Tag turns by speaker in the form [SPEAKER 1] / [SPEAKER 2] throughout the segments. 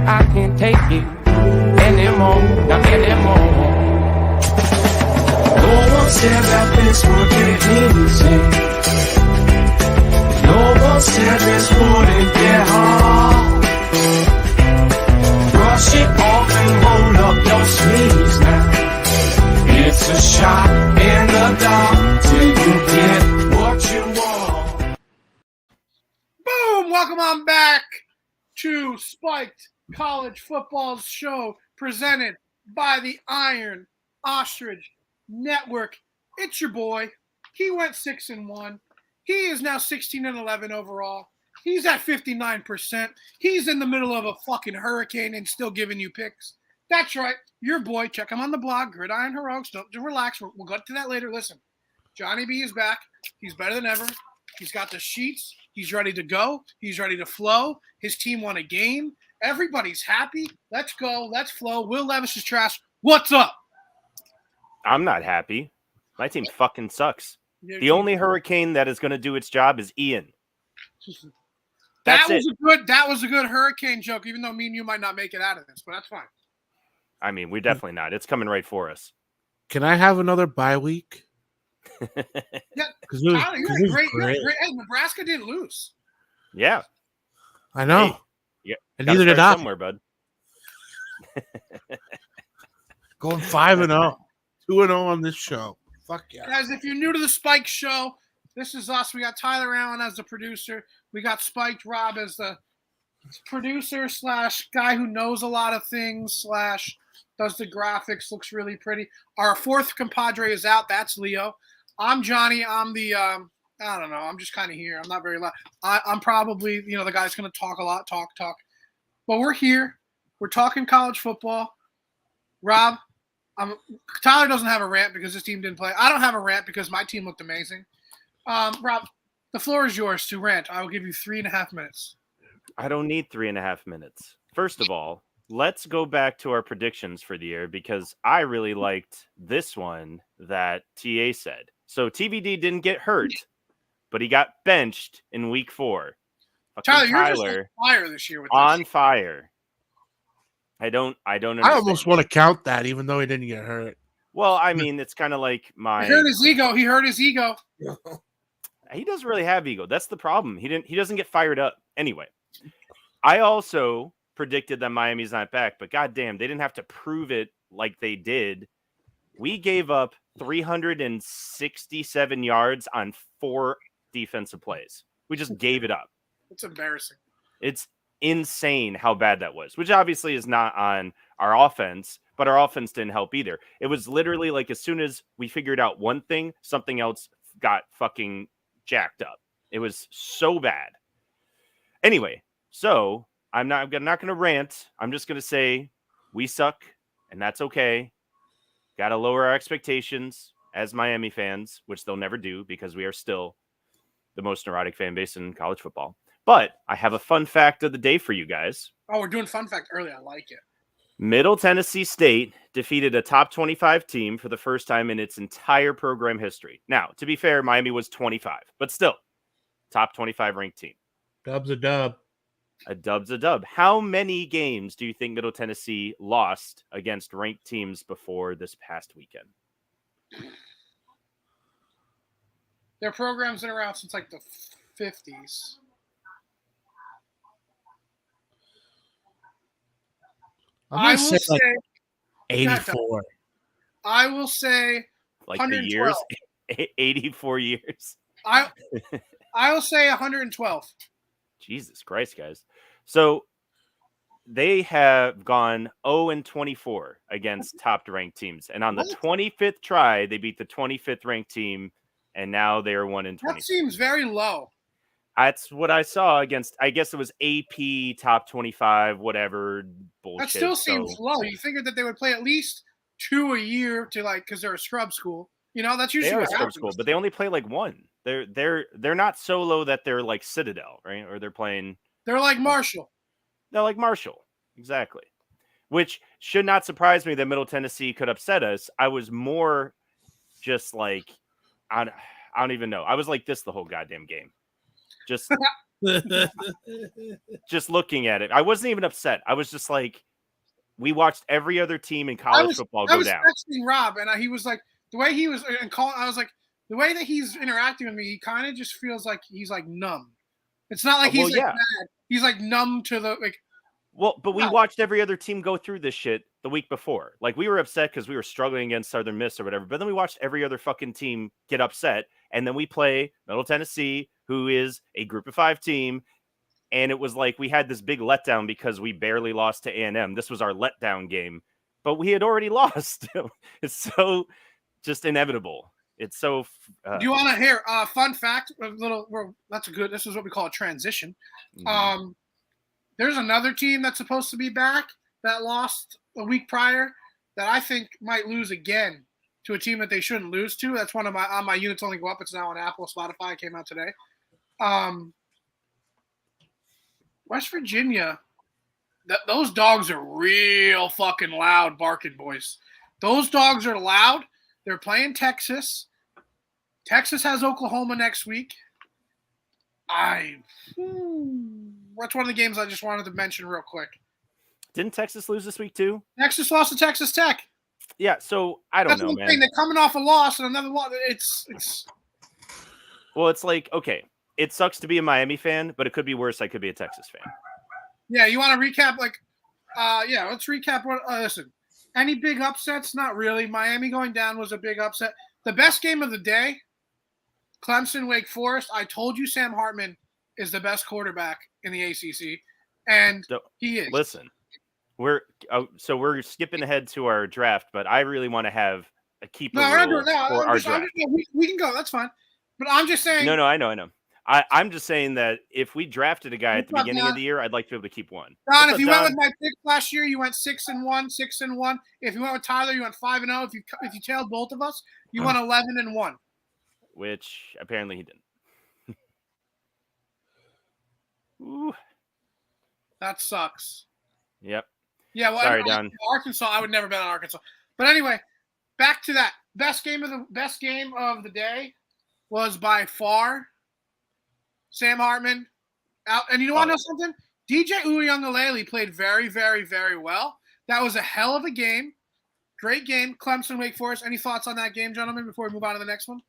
[SPEAKER 1] I can't take it anymore, not anymore. No one said that this would get easy. No one said this wouldn't get hard. Brush it off and roll up your sleeves now. It's a shot in the dark till you get what you want.
[SPEAKER 2] Boom! Welcome on back to Spiked College Football's show presented by the Iron Ostrich Network. It's your boy. He went 6-1. He is now 16-11 overall. He's at 59%. He's in the middle of a fucking hurricane and still giving you picks. That's right. Your boy. Check him on the blog, Gridiron Heroics. Don't relax. We'll get to that later. Listen, Johnny B is back. He's better than ever. He's got the sheets. He's ready to go. He's ready to flow. His team won a game. Everybody's happy. Let's go. Let's flow. Will Levis is trash. What's up?
[SPEAKER 3] I'm not happy. My team fucking sucks. The only hurricane that is going to do its job is Ian.
[SPEAKER 2] That was a good hurricane joke, even though me and you might not make it out of this, but that's fine.
[SPEAKER 3] I mean, we're definitely not. It's coming right for us.
[SPEAKER 4] Can I have another bye week?
[SPEAKER 2] Yeah,
[SPEAKER 4] Tyler,
[SPEAKER 2] you're great. Hey, Nebraska didn't lose.
[SPEAKER 3] Yeah.
[SPEAKER 4] I know.
[SPEAKER 3] Hey, yeah,
[SPEAKER 4] and neither did I.
[SPEAKER 3] Somewhere, bud.
[SPEAKER 4] Going 5-0. 2-0 on this show. Fuck yeah.
[SPEAKER 2] Guys, if you're new to the Spike Show, this is us. We got Tyler Allen as the producer. We got Spiked Rob as the producer / guy who knows a lot of things / does the graphics, looks really pretty. Our fourth compadre is out. That's Leo. I'm Johnny. I'm the, I don't know. I'm just kind of here. I'm not very loud. I'm probably, the guy that's going to talk a lot, talk. But we're here. We're talking college football. Rob, Tyler doesn't have a rant because his team didn't play. I don't have a rant because my team looked amazing. Rob, the floor is yours to rant. I will give you 3.5 minutes.
[SPEAKER 3] I don't need 3.5 minutes. First of all, let's go back to our predictions for the year because I really liked this one that TA said. So TVD didn't get hurt, but he got benched in week 4.
[SPEAKER 2] Tyler, you're just on fire this year.
[SPEAKER 3] On fire. I don't understand.
[SPEAKER 4] I almost want to count that, even though he didn't get hurt.
[SPEAKER 3] Well, I mean, it's kind of like my.
[SPEAKER 2] He hurt his ego.
[SPEAKER 3] He doesn't really have ego. That's the problem. He doesn't get fired up. Anyway, I also predicted that Miami's not back, but goddamn, they didn't have to prove it like they did. We gave up 367 yards on 4 defensive plays. We just gave it up.
[SPEAKER 2] It's embarrassing.
[SPEAKER 3] It's insane how bad that was, which obviously is not on our offense, but our offense didn't help either. It was literally like as soon as we figured out one thing, something else got fucking jacked up. It was so bad. Anyway, so I'm not going to rant. I'm just going to say we suck, and that's okay. Got to lower our expectations as Miami fans, which they'll never do because we are still the most neurotic fan base in college football. But I have a fun fact of the day for you guys.
[SPEAKER 2] Oh, we're doing fun fact early. I like it.
[SPEAKER 3] Middle Tennessee State defeated a top 25 team for the first time in its entire program history. Now, to be fair, Miami was 25, but still, top 25 ranked team.
[SPEAKER 4] Dub's a dub.
[SPEAKER 3] A dub's a dub. How many games do you think Middle Tennessee lost against ranked teams before this past weekend?
[SPEAKER 2] Their program's been around since like the 50s.
[SPEAKER 4] I will say like 84.
[SPEAKER 2] I will say
[SPEAKER 3] like the years, 84 years.
[SPEAKER 2] I will say 112.
[SPEAKER 3] Jesus Christ, guys. So they have gone 0-24 against top-ranked teams. And on the 25th try, they beat the 25th ranked team, and now they're 1-20.
[SPEAKER 2] That seems very low.
[SPEAKER 3] That's what I saw against, I guess it was AP, top 25, whatever bullshit.
[SPEAKER 2] That still seems low. You figured that they would play at least 2 a year to because they're a scrub school. That's usually what happens.
[SPEAKER 3] School, but they only play like 1. They're not so low that they're like Citadel, right? Or they're playing.
[SPEAKER 2] They're like Marshall.
[SPEAKER 3] They're like Marshall, exactly. Which should not surprise me that Middle Tennessee could upset us. I was more just like, I don't even know. I was like this the whole goddamn game. Just Just looking at it, I wasn't even upset. I was just like, we watched every other team in college football
[SPEAKER 2] I
[SPEAKER 3] go
[SPEAKER 2] was
[SPEAKER 3] down.
[SPEAKER 2] texting Rob, and he was like, the way he was and calling, I was like, the way that he's interacting with me, he kind of just feels like he's like numb. It's not like he's mad. He's like numb to the like.
[SPEAKER 3] Well, but we watched every other team go through this shit the week before. Like, we were upset because we were struggling against Southern Miss or whatever. But then we watched every other fucking team get upset. And then we play Middle Tennessee, who is a group of 5 team. And it was like we had this big letdown because we barely lost to A&M. This was our letdown game. But we had already lost. It's so just inevitable. It's so...
[SPEAKER 2] Do you want to hear a fun fact? This is what we call a transition. Mm-hmm. There's another team that's supposed to be back that lost a week prior that I think might lose again to a team that they shouldn't lose to. That's one of my units only go up. It's now on Apple, Spotify. It came out today. West Virginia, those dogs are real fucking loud barking, boys. Those dogs are loud. They're playing Texas. Texas has Oklahoma next week. That's one of the games I just wanted to mention real quick.
[SPEAKER 3] Didn't Texas lose this week too?
[SPEAKER 2] Texas lost to Texas Tech.
[SPEAKER 3] Yeah, so I don't know, man.
[SPEAKER 2] They're coming off a loss and another loss.
[SPEAKER 3] Well, it's like, okay, it sucks to be a Miami fan, but it could be worse. I could be a Texas fan.
[SPEAKER 2] Yeah, you want to recap? Let's recap. Listen, any big upsets? Not really. Miami going down was a big upset. The best game of the day, Clemson, Wake Forest. I told you Sam Hartman is the best quarterback in the ACC, and he is.
[SPEAKER 3] Listen, we're skipping ahead to our draft, but I really want to have a keeper rule for our draft.
[SPEAKER 2] We can go. That's fine. But I'm just saying.
[SPEAKER 3] No, I know. I'm just saying that if we drafted a guy at the beginning of the year, I'd like to be able to keep one.
[SPEAKER 2] Don, if you went with my pick last year, you went 6-1, 6-1. If you went with Tyler, you went 5-0. If you tailed both of us, you went 11-1.
[SPEAKER 3] Which apparently he didn't. Ooh.
[SPEAKER 2] That sucks.
[SPEAKER 3] Yep.
[SPEAKER 2] Yeah, well,
[SPEAKER 3] sorry, Don.
[SPEAKER 2] Arkansas, I would never bet on Arkansas. But anyway, back to that. Best game of the day was by far Sam Hartman. And you want to know something? DJ Uiagalelei played very, very, very well. That was a hell of a game. Great game. Clemson, Wake Forest. Any thoughts on that game, gentlemen, before we move on to the next one?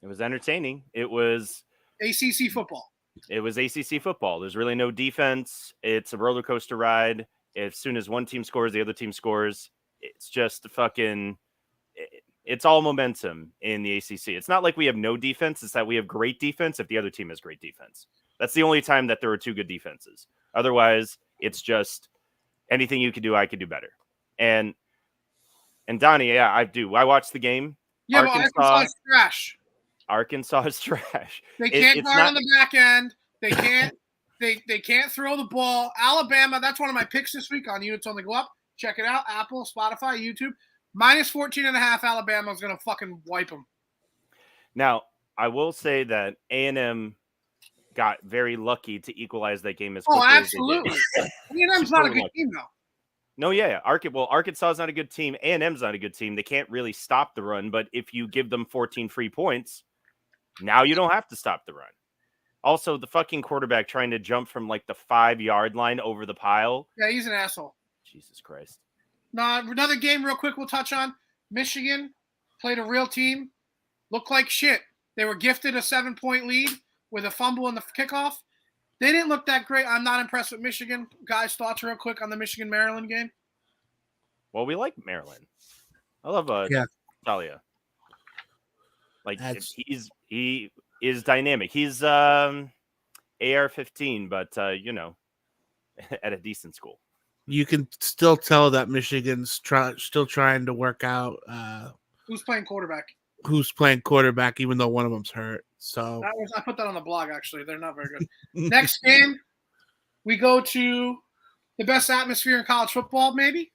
[SPEAKER 3] It was entertaining. It was
[SPEAKER 2] ACC football.
[SPEAKER 3] It was ACC football. There's really no defense. It's a roller coaster ride. As soon as one team scores, the other team scores. It's just it's all momentum in the ACC. It's not like we have no defense. It's that we have great defense if the other team has great defense. That's the only time that there are two good defenses. Otherwise, it's just anything you could do, I could do better. And Donnie, yeah, I do. I watched the game.
[SPEAKER 2] Yeah, Arkansas is trash.
[SPEAKER 3] Arkansas is trash.
[SPEAKER 2] They can't guard on the back end. They can't. They can't throw the ball. Alabama. That's one of my picks this week on Units Only Go Up. Check it out. Apple, Spotify, YouTube. Minus 14.5. Alabama is gonna fucking wipe them.
[SPEAKER 3] Now, I will say that A&M got very lucky to equalize that game as quickly as they did.
[SPEAKER 2] Oh, absolutely. A&M's not a good team though.
[SPEAKER 3] No, yeah. Arkansas is not a good team. A&M's not a good team. They can't really stop the run, but if you give them 14 free points, now you don't have to stop the run. Also, the fucking quarterback trying to jump from like the 5-yard line over the pile.
[SPEAKER 2] Yeah, he's an asshole.
[SPEAKER 3] Jesus Christ.
[SPEAKER 2] Now, another game real quick we'll touch on. Michigan played a real team. Looked like shit. They were gifted a 7-point lead with a fumble in the kickoff. They didn't look that great. I'm not impressed with Michigan. Guys, thoughts real quick on the Michigan-Maryland game?
[SPEAKER 3] Well, we like Maryland. I love Talia. Like, he is dynamic. He's AR-15, but, at a decent school.
[SPEAKER 4] You can still tell that Michigan's still trying to work out
[SPEAKER 2] who's playing quarterback.
[SPEAKER 4] Even though one of them's hurt. So
[SPEAKER 2] I put that on the blog, actually. They're not very good. Next game, we go to the best atmosphere in college football, maybe.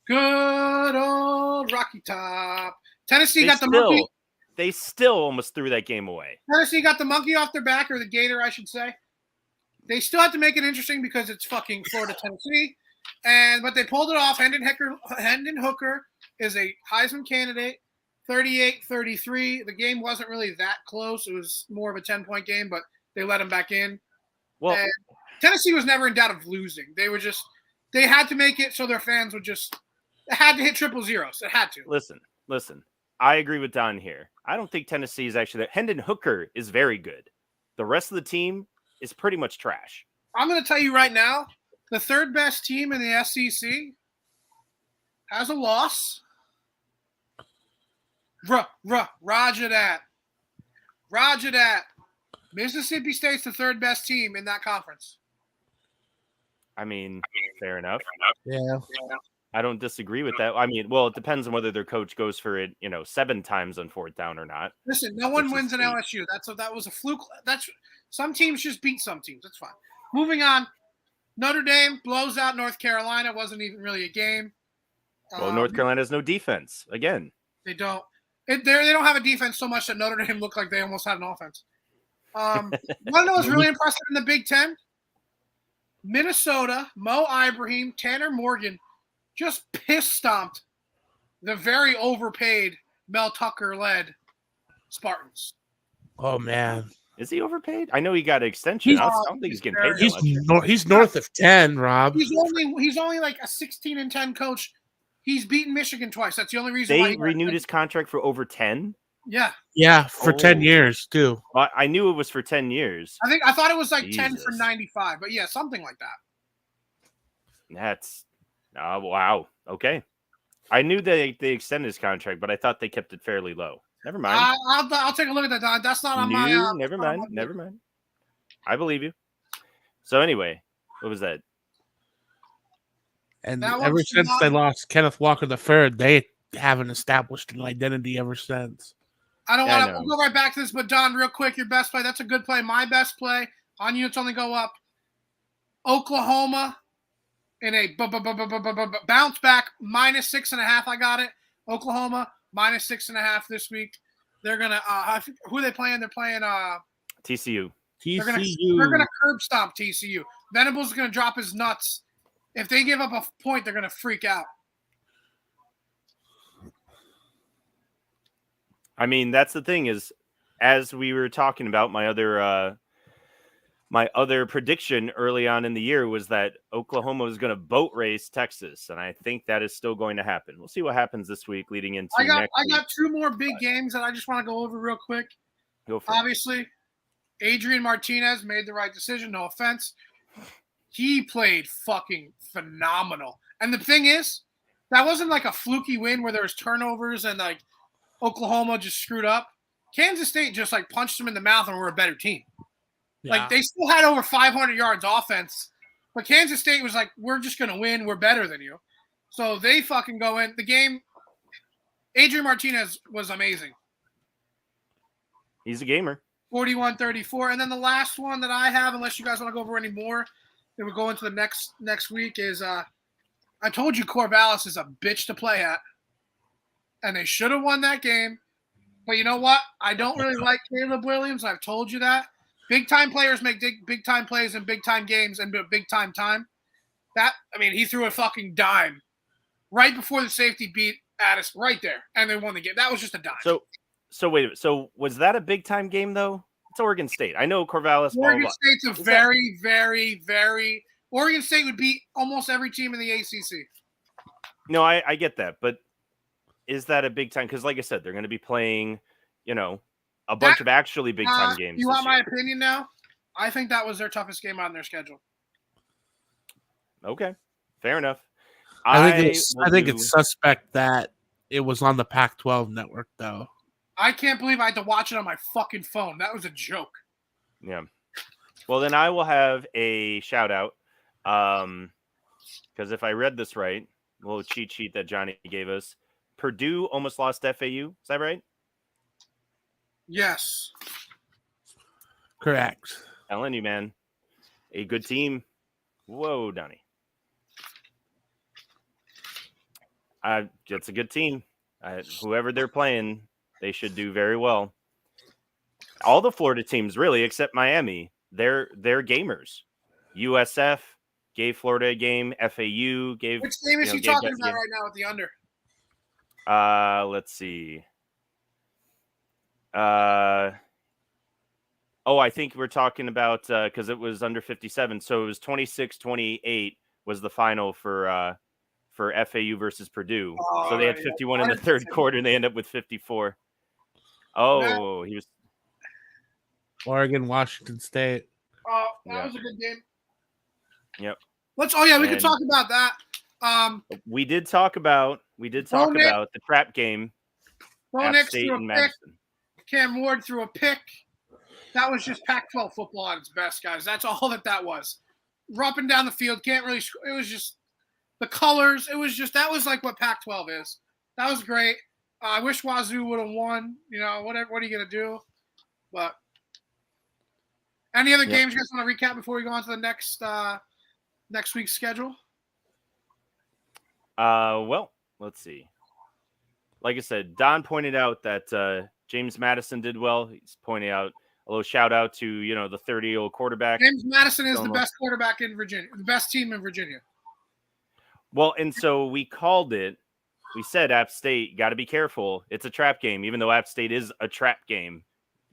[SPEAKER 2] Good old Rocky Top. Tennessee got the monkey.
[SPEAKER 3] They still almost threw that game away.
[SPEAKER 2] Tennessee got the monkey off their back, or the gator, I should say. They still have to make it interesting because it's fucking Florida, Tennessee. But they pulled it off. Hendon Hooker is a Heisman candidate. 38-33. The game wasn't really that close. It was more of a 10-point game, but they let him back in.
[SPEAKER 3] Well,
[SPEAKER 2] And Tennessee was never in doubt of losing. They had to make it so their fans would it had to hit triple zeros. It had to.
[SPEAKER 3] listen. I agree with Don here. I don't think Tennessee is actually that. Hendon Hooker is very good. The rest of the team is pretty much trash.
[SPEAKER 2] I'm going to tell you right now, the third best team in the SEC has a loss. Roger that. Roger that. Mississippi State's the third best team in that conference.
[SPEAKER 3] I mean, fair enough.
[SPEAKER 4] Yeah.
[SPEAKER 3] I don't disagree with that. I mean, well, it depends on whether their coach goes for it, 7 times on 4th down or not.
[SPEAKER 2] Listen, no one wins an LSU. That was a fluke. Some teams just beat some teams. That's fine. Moving on. Notre Dame blows out North Carolina. Wasn't even really a game.
[SPEAKER 3] Well, North Carolina has no defense again.
[SPEAKER 2] They don't. They don't have a defense so much that Notre Dame looked like they almost had an offense. You want to know what's really impressive in the Big Ten? Minnesota, Mo Ibrahim, Tanner Morgan just piss stomped the very overpaid Mel Tucker-led Spartans.
[SPEAKER 4] Oh man,
[SPEAKER 3] is he overpaid? I know he got an extension. I don't think he's getting paid.
[SPEAKER 4] He's north of 10, Rob.
[SPEAKER 2] He's only like a 16-10 coach. He's beaten Michigan twice. That's the only reason why
[SPEAKER 3] they renewed his contract for over 10.
[SPEAKER 2] Yeah,
[SPEAKER 4] for 10 years too.
[SPEAKER 3] I knew it was for 10 years.
[SPEAKER 2] I thought it was like 10 for 95, but yeah, something like that.
[SPEAKER 3] That's wow. Okay, I knew they extended his contract, but I thought they kept it fairly low. Never mind.
[SPEAKER 2] I'll take a look at that, Don. That's not on my.
[SPEAKER 3] Never mind. I believe you. So anyway, what was that?
[SPEAKER 4] And ever since they lost Kenneth Walker III, they haven't established an identity ever since.
[SPEAKER 2] I don't want to go right back to this, but Don, real quick, your best play. That's a good play. My best play on units only go up. Oklahoma in a bounce back -6.5. I got it. Oklahoma -6.5 this week. They're gonna who are they playing? They're playing
[SPEAKER 3] TCU.
[SPEAKER 2] They're gonna curb stomp TCU. Venables is gonna drop his nuts. If they give up a point, they're gonna freak out.
[SPEAKER 3] I mean, that's the thing is, as we were talking about, my other prediction early on in the year was that Oklahoma was going to boat race Texas, and I think that is still going to happen. We'll see what happens this week leading into next week.
[SPEAKER 2] I got 2 more big games that I just want to go over real quick.
[SPEAKER 3] Go for it.
[SPEAKER 2] Obviously, Adrian Martinez made the right decision. No offense. He played fucking phenomenal. And the thing is, that wasn't like a fluky win where there was turnovers and like Oklahoma just screwed up. Kansas State just like punched them in the mouth and were a better team. Yeah. Like they still had over 500 yards offense, but Kansas State was like, we're just going to win. We're better than you. So they fucking go in. The game, Adrian Martinez was amazing.
[SPEAKER 3] He's a gamer.
[SPEAKER 2] 41-34. And then the last one that I have, unless you guys want to go over any more, then we'll go into the next week is I told you Corvallis is a bitch to play at. And they should have won that game. But you know what? I don't really like Caleb Williams. I've told you that. Big-time players make big-time plays in big-time games and big-time time. He threw a fucking dime right before the safety beat Addis right there, and they won the game. That was just a dime.
[SPEAKER 3] So wait a minute. So was that a big-time game, though? It's Oregon State. I know Corvallis.
[SPEAKER 2] Oregon State's a very, very – Oregon State would beat almost every team in the ACC.
[SPEAKER 3] No, I get that, but is that a big time? Because, like I said, they're going to be playing, a bunch of actually big time games.
[SPEAKER 2] You want my opinion now? I think that was their toughest game on their schedule.
[SPEAKER 3] Okay, fair enough.
[SPEAKER 4] I think it's suspect that it was on the Pac-12 network, though.
[SPEAKER 2] I can't believe I had to watch it on my fucking phone. That was a joke.
[SPEAKER 3] Yeah. Well, then I will have a shout out. Because if I read this right, a little cheat sheet that Johnny gave us. Purdue almost lost FAU. Is that right?
[SPEAKER 2] Yes.
[SPEAKER 4] Correct.
[SPEAKER 3] Telling you, man. A good team. Whoa, Donnie. It's a good team. Whoever they're playing, they should do very well. All the Florida teams, really, except Miami, they're gamers. USF gave Florida a game. FAU gave.
[SPEAKER 2] Which game is he talking about right now with the under?
[SPEAKER 3] Let's see. Oh, I think we're talking about because it was under 57. So it was 26-28 was the final for FAU versus Purdue. So they had 51 in the third quarter, and they end up with 54. Oh, he was
[SPEAKER 4] Oregon, Washington State.
[SPEAKER 2] That was a good game.
[SPEAKER 3] Yep.
[SPEAKER 2] We could talk about that.
[SPEAKER 3] We did talk about the trap game.
[SPEAKER 2] Bo
[SPEAKER 3] App
[SPEAKER 2] Nix
[SPEAKER 3] State
[SPEAKER 2] threw a
[SPEAKER 3] and
[SPEAKER 2] pick.
[SPEAKER 3] Madison.
[SPEAKER 2] Cam Ward threw a pick. That was just Pac-12 football at its best, guys. That's all that was. We're up and down the field. Can't really. It was just the colors. It was just that was like what Pac-12 is. That was great. I wish Wazoo would have won. You know, whatever. What are you gonna do? But any other games you guys want to recap before we go on to the next week's schedule?
[SPEAKER 3] Well, let's see. Like I said, Don pointed out that James Madison did well. He's pointing out a little shout out to the 30-year-old quarterback.
[SPEAKER 2] James Madison is the best quarterback in Virginia, the best team in Virginia.
[SPEAKER 3] Well, and so we called it. We said App State got to be careful. It's a trap game, even though App State is a trap game.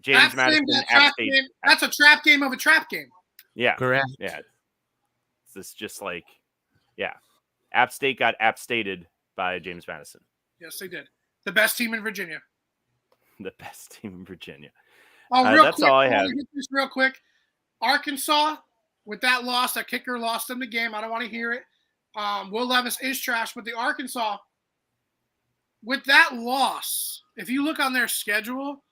[SPEAKER 3] James Madison, App State.
[SPEAKER 2] That's a trap game of a trap game.
[SPEAKER 3] Yeah,
[SPEAKER 4] correct.
[SPEAKER 3] Yeah, it's just like, App State got App Stated by James Madison.
[SPEAKER 2] Yes, they did. The best team in Virginia.
[SPEAKER 3] The best team in Virginia.
[SPEAKER 2] Oh,
[SPEAKER 3] that's all I have.
[SPEAKER 2] Just real quick. Arkansas, with that loss, that kicker lost them the game. I don't want to hear it. Will Levis is trash, but the Arkansas, with that loss, if you look on their schedule,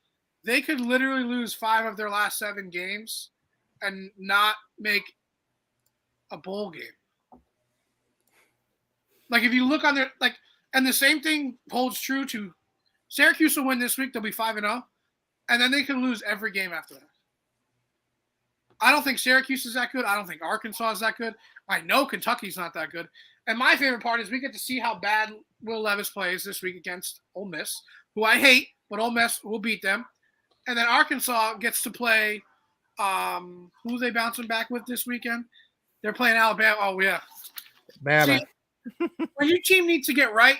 [SPEAKER 2] they could literally lose 5 of their last 7 games and not make a bowl game. Like, if you look on their and the same thing holds true to Syracuse will win this week. They'll be 5-0, and then they can lose every game after that. I don't think Syracuse is that good. I don't think Arkansas is that good. I know Kentucky's not that good. And my favorite part is we get to see how bad Will Levis plays this week against Ole Miss, who I hate, but Ole Miss will beat them. And then Arkansas gets to play who are they bouncing back with this weekend? They're playing Alabama. Oh, yeah.
[SPEAKER 4] Bama.
[SPEAKER 2] See, when your team needs to get right,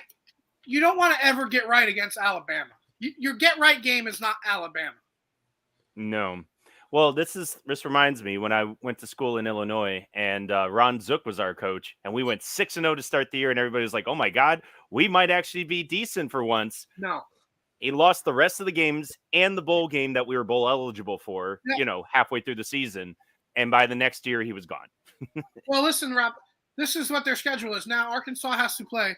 [SPEAKER 2] you don't want to ever get right against Alabama. Your get-right game is not Alabama.
[SPEAKER 3] No. Well, this reminds me when I went to school in Illinois, and Ron Zook was our coach, and we went 6-0 to start the year, and everybody was like, oh, my God, we might actually be decent for once.
[SPEAKER 2] No.
[SPEAKER 3] He lost the rest of the games and the bowl game that we were bowl eligible for, halfway through the season, and by the next year, he was gone.
[SPEAKER 2] Well, listen, Rob, this is what their schedule is. Now, Arkansas has to play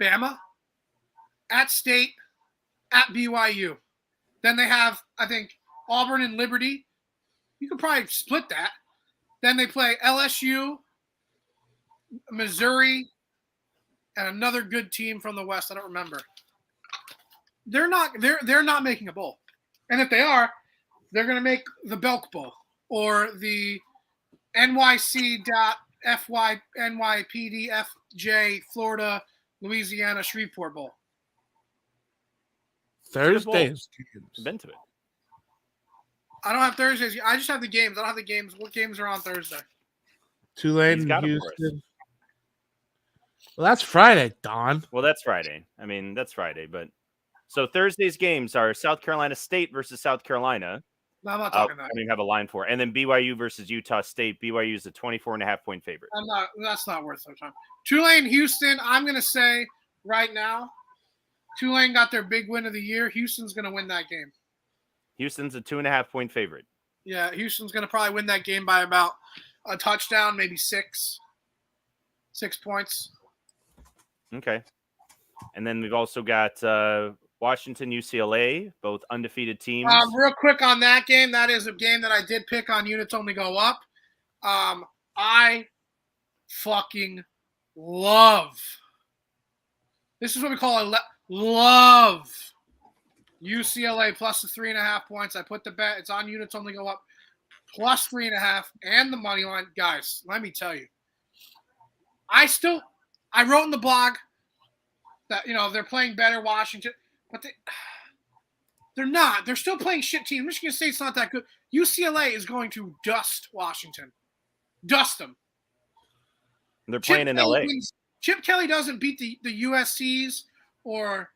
[SPEAKER 2] Bama, at State, at BYU. Then they have, I think, Auburn and Liberty. You could probably split that. Then they play LSU, Missouri, and another good team from the West. I don't remember. They're not making a bowl. And if they are, they're going to make the Belk Bowl or the NYC.FYNYPDFJ Florida Louisiana Shreveport Bowl.
[SPEAKER 4] Thursdays.
[SPEAKER 3] I've been to it.
[SPEAKER 2] I don't have Thursdays. I just have the games. I don't have the games. What games are on Thursday?
[SPEAKER 4] Tulane and Houston. Well, that's Friday, Don.
[SPEAKER 3] Well, that's Friday. I mean, that's Friday. But so Thursday's games are South Carolina State versus South Carolina.
[SPEAKER 2] No, I'm not talking about
[SPEAKER 3] I don't even have a line for it. And then BYU versus Utah State. BYU is a 24.5-point favorite.
[SPEAKER 2] That's not worth their time. Tulane, Houston, I'm going to say right now, Tulane got their big win of the year. Houston's going to win that game.
[SPEAKER 3] Houston's a 2.5-point favorite.
[SPEAKER 2] Yeah, Houston's going to probably win that game by about a touchdown, maybe 6 points.
[SPEAKER 3] Okay. And then we've also got Washington, UCLA, both undefeated teams.
[SPEAKER 2] Real quick on that game, that is a game that I did pick on units only go up. I fucking love. This is what we call love. UCLA plus the 3.5 points. I put the bet. It's on units only go up plus 3.5 and the money line. Guys, let me tell you. I wrote in the blog that, they're playing better Washington, but they're not. They're still playing shit teams. Michigan State's not that good. UCLA is going to dust Washington. Dust them.
[SPEAKER 3] They're playing in LA.
[SPEAKER 2] Chip Kelly doesn't beat the USCs or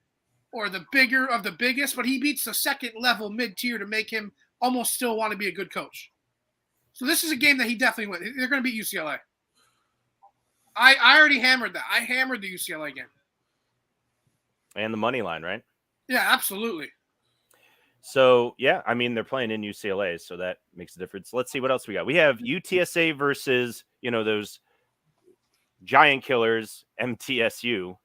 [SPEAKER 2] the bigger of the biggest, but he beats the second level mid-tier to make him almost still want to be a good coach. So this is a game that he definitely wins. They're going to beat UCLA. I already hammered that. I hammered the UCLA game.
[SPEAKER 3] And the money line, right?
[SPEAKER 2] Yeah, absolutely.
[SPEAKER 3] So, yeah, I mean, they're playing in UCLA, so that makes a difference. Let's see what else we got. We have UTSA versus, those giant killers, MTSU.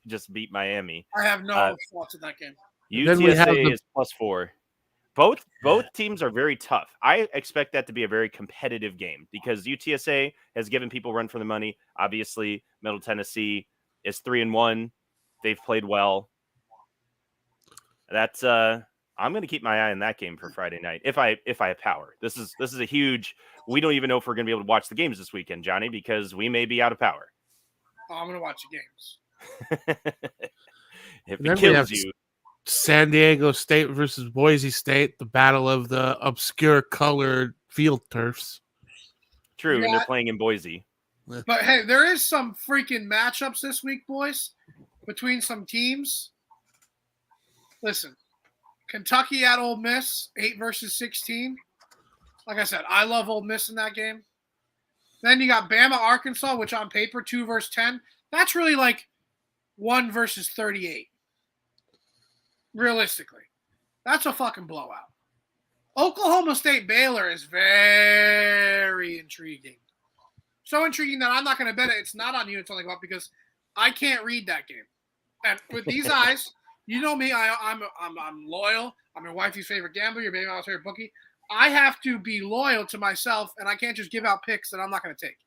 [SPEAKER 3] Just beat Miami.
[SPEAKER 2] I have no thoughts of that game.
[SPEAKER 3] UTSA is +4. Both teams are very tough. I expect that to be a very competitive game because UTSA has given people run for the money. Obviously, Middle Tennessee is 3-1. They've played well. That's I'm going to keep my eye on that game for Friday night if I have power. This is a huge. We don't even know if we're going to be able to watch the games this weekend, Johnny, because we may be out of power.
[SPEAKER 2] Oh, I'm going to watch the games.
[SPEAKER 3] If it kills you.
[SPEAKER 4] San Diego State versus Boise State, the battle of the obscure colored field turfs.
[SPEAKER 3] True, and they're playing in Boise.
[SPEAKER 2] But hey, there is some freaking matchups this week, boys, between some teams. Listen, Kentucky at Ole Miss, 8 versus 16. Like I said, I love Ole Miss in that game. Then you got Bama, Arkansas, which on paper, 2 versus 10. That's really like 1 versus 38. Realistically, that's a fucking blowout. Oklahoma State Baylor is very intriguing. So intriguing that I'm not going to bet it. It's not on units only go up because I can't read that game. And with these eyes, you know me. I'm loyal. I'm your wifey's favorite gambler. Your baby mom's favorite bookie. I have to be loyal to myself, and I can't just give out picks that I'm not going to take.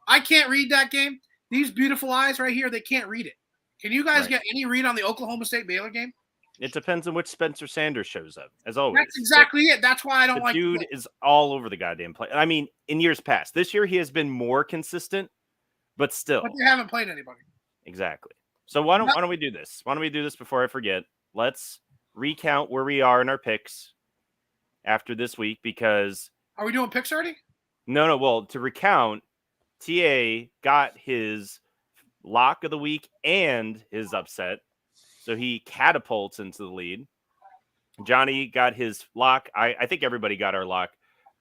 [SPEAKER 2] I can't read that game. These beautiful eyes right here, they can't read it. Can you guys get any read on the Oklahoma State Baylor game?
[SPEAKER 3] It depends on which Spencer Sanders shows up, as always.
[SPEAKER 2] That's exactly it. That's why I don't like
[SPEAKER 3] dude is all over the goddamn play. I mean, in years past. This year he has been more consistent, but still.
[SPEAKER 2] But they haven't played anybody.
[SPEAKER 3] Exactly. So why don't we do this? Why don't we do this before I forget? Let's recount where we are in our picks after this week because
[SPEAKER 2] are we doing picks already?
[SPEAKER 3] No. Well, to recount, TA got his lock of the week and his upset. So he catapults into the lead. Johnny got his lock. I think everybody got our lock.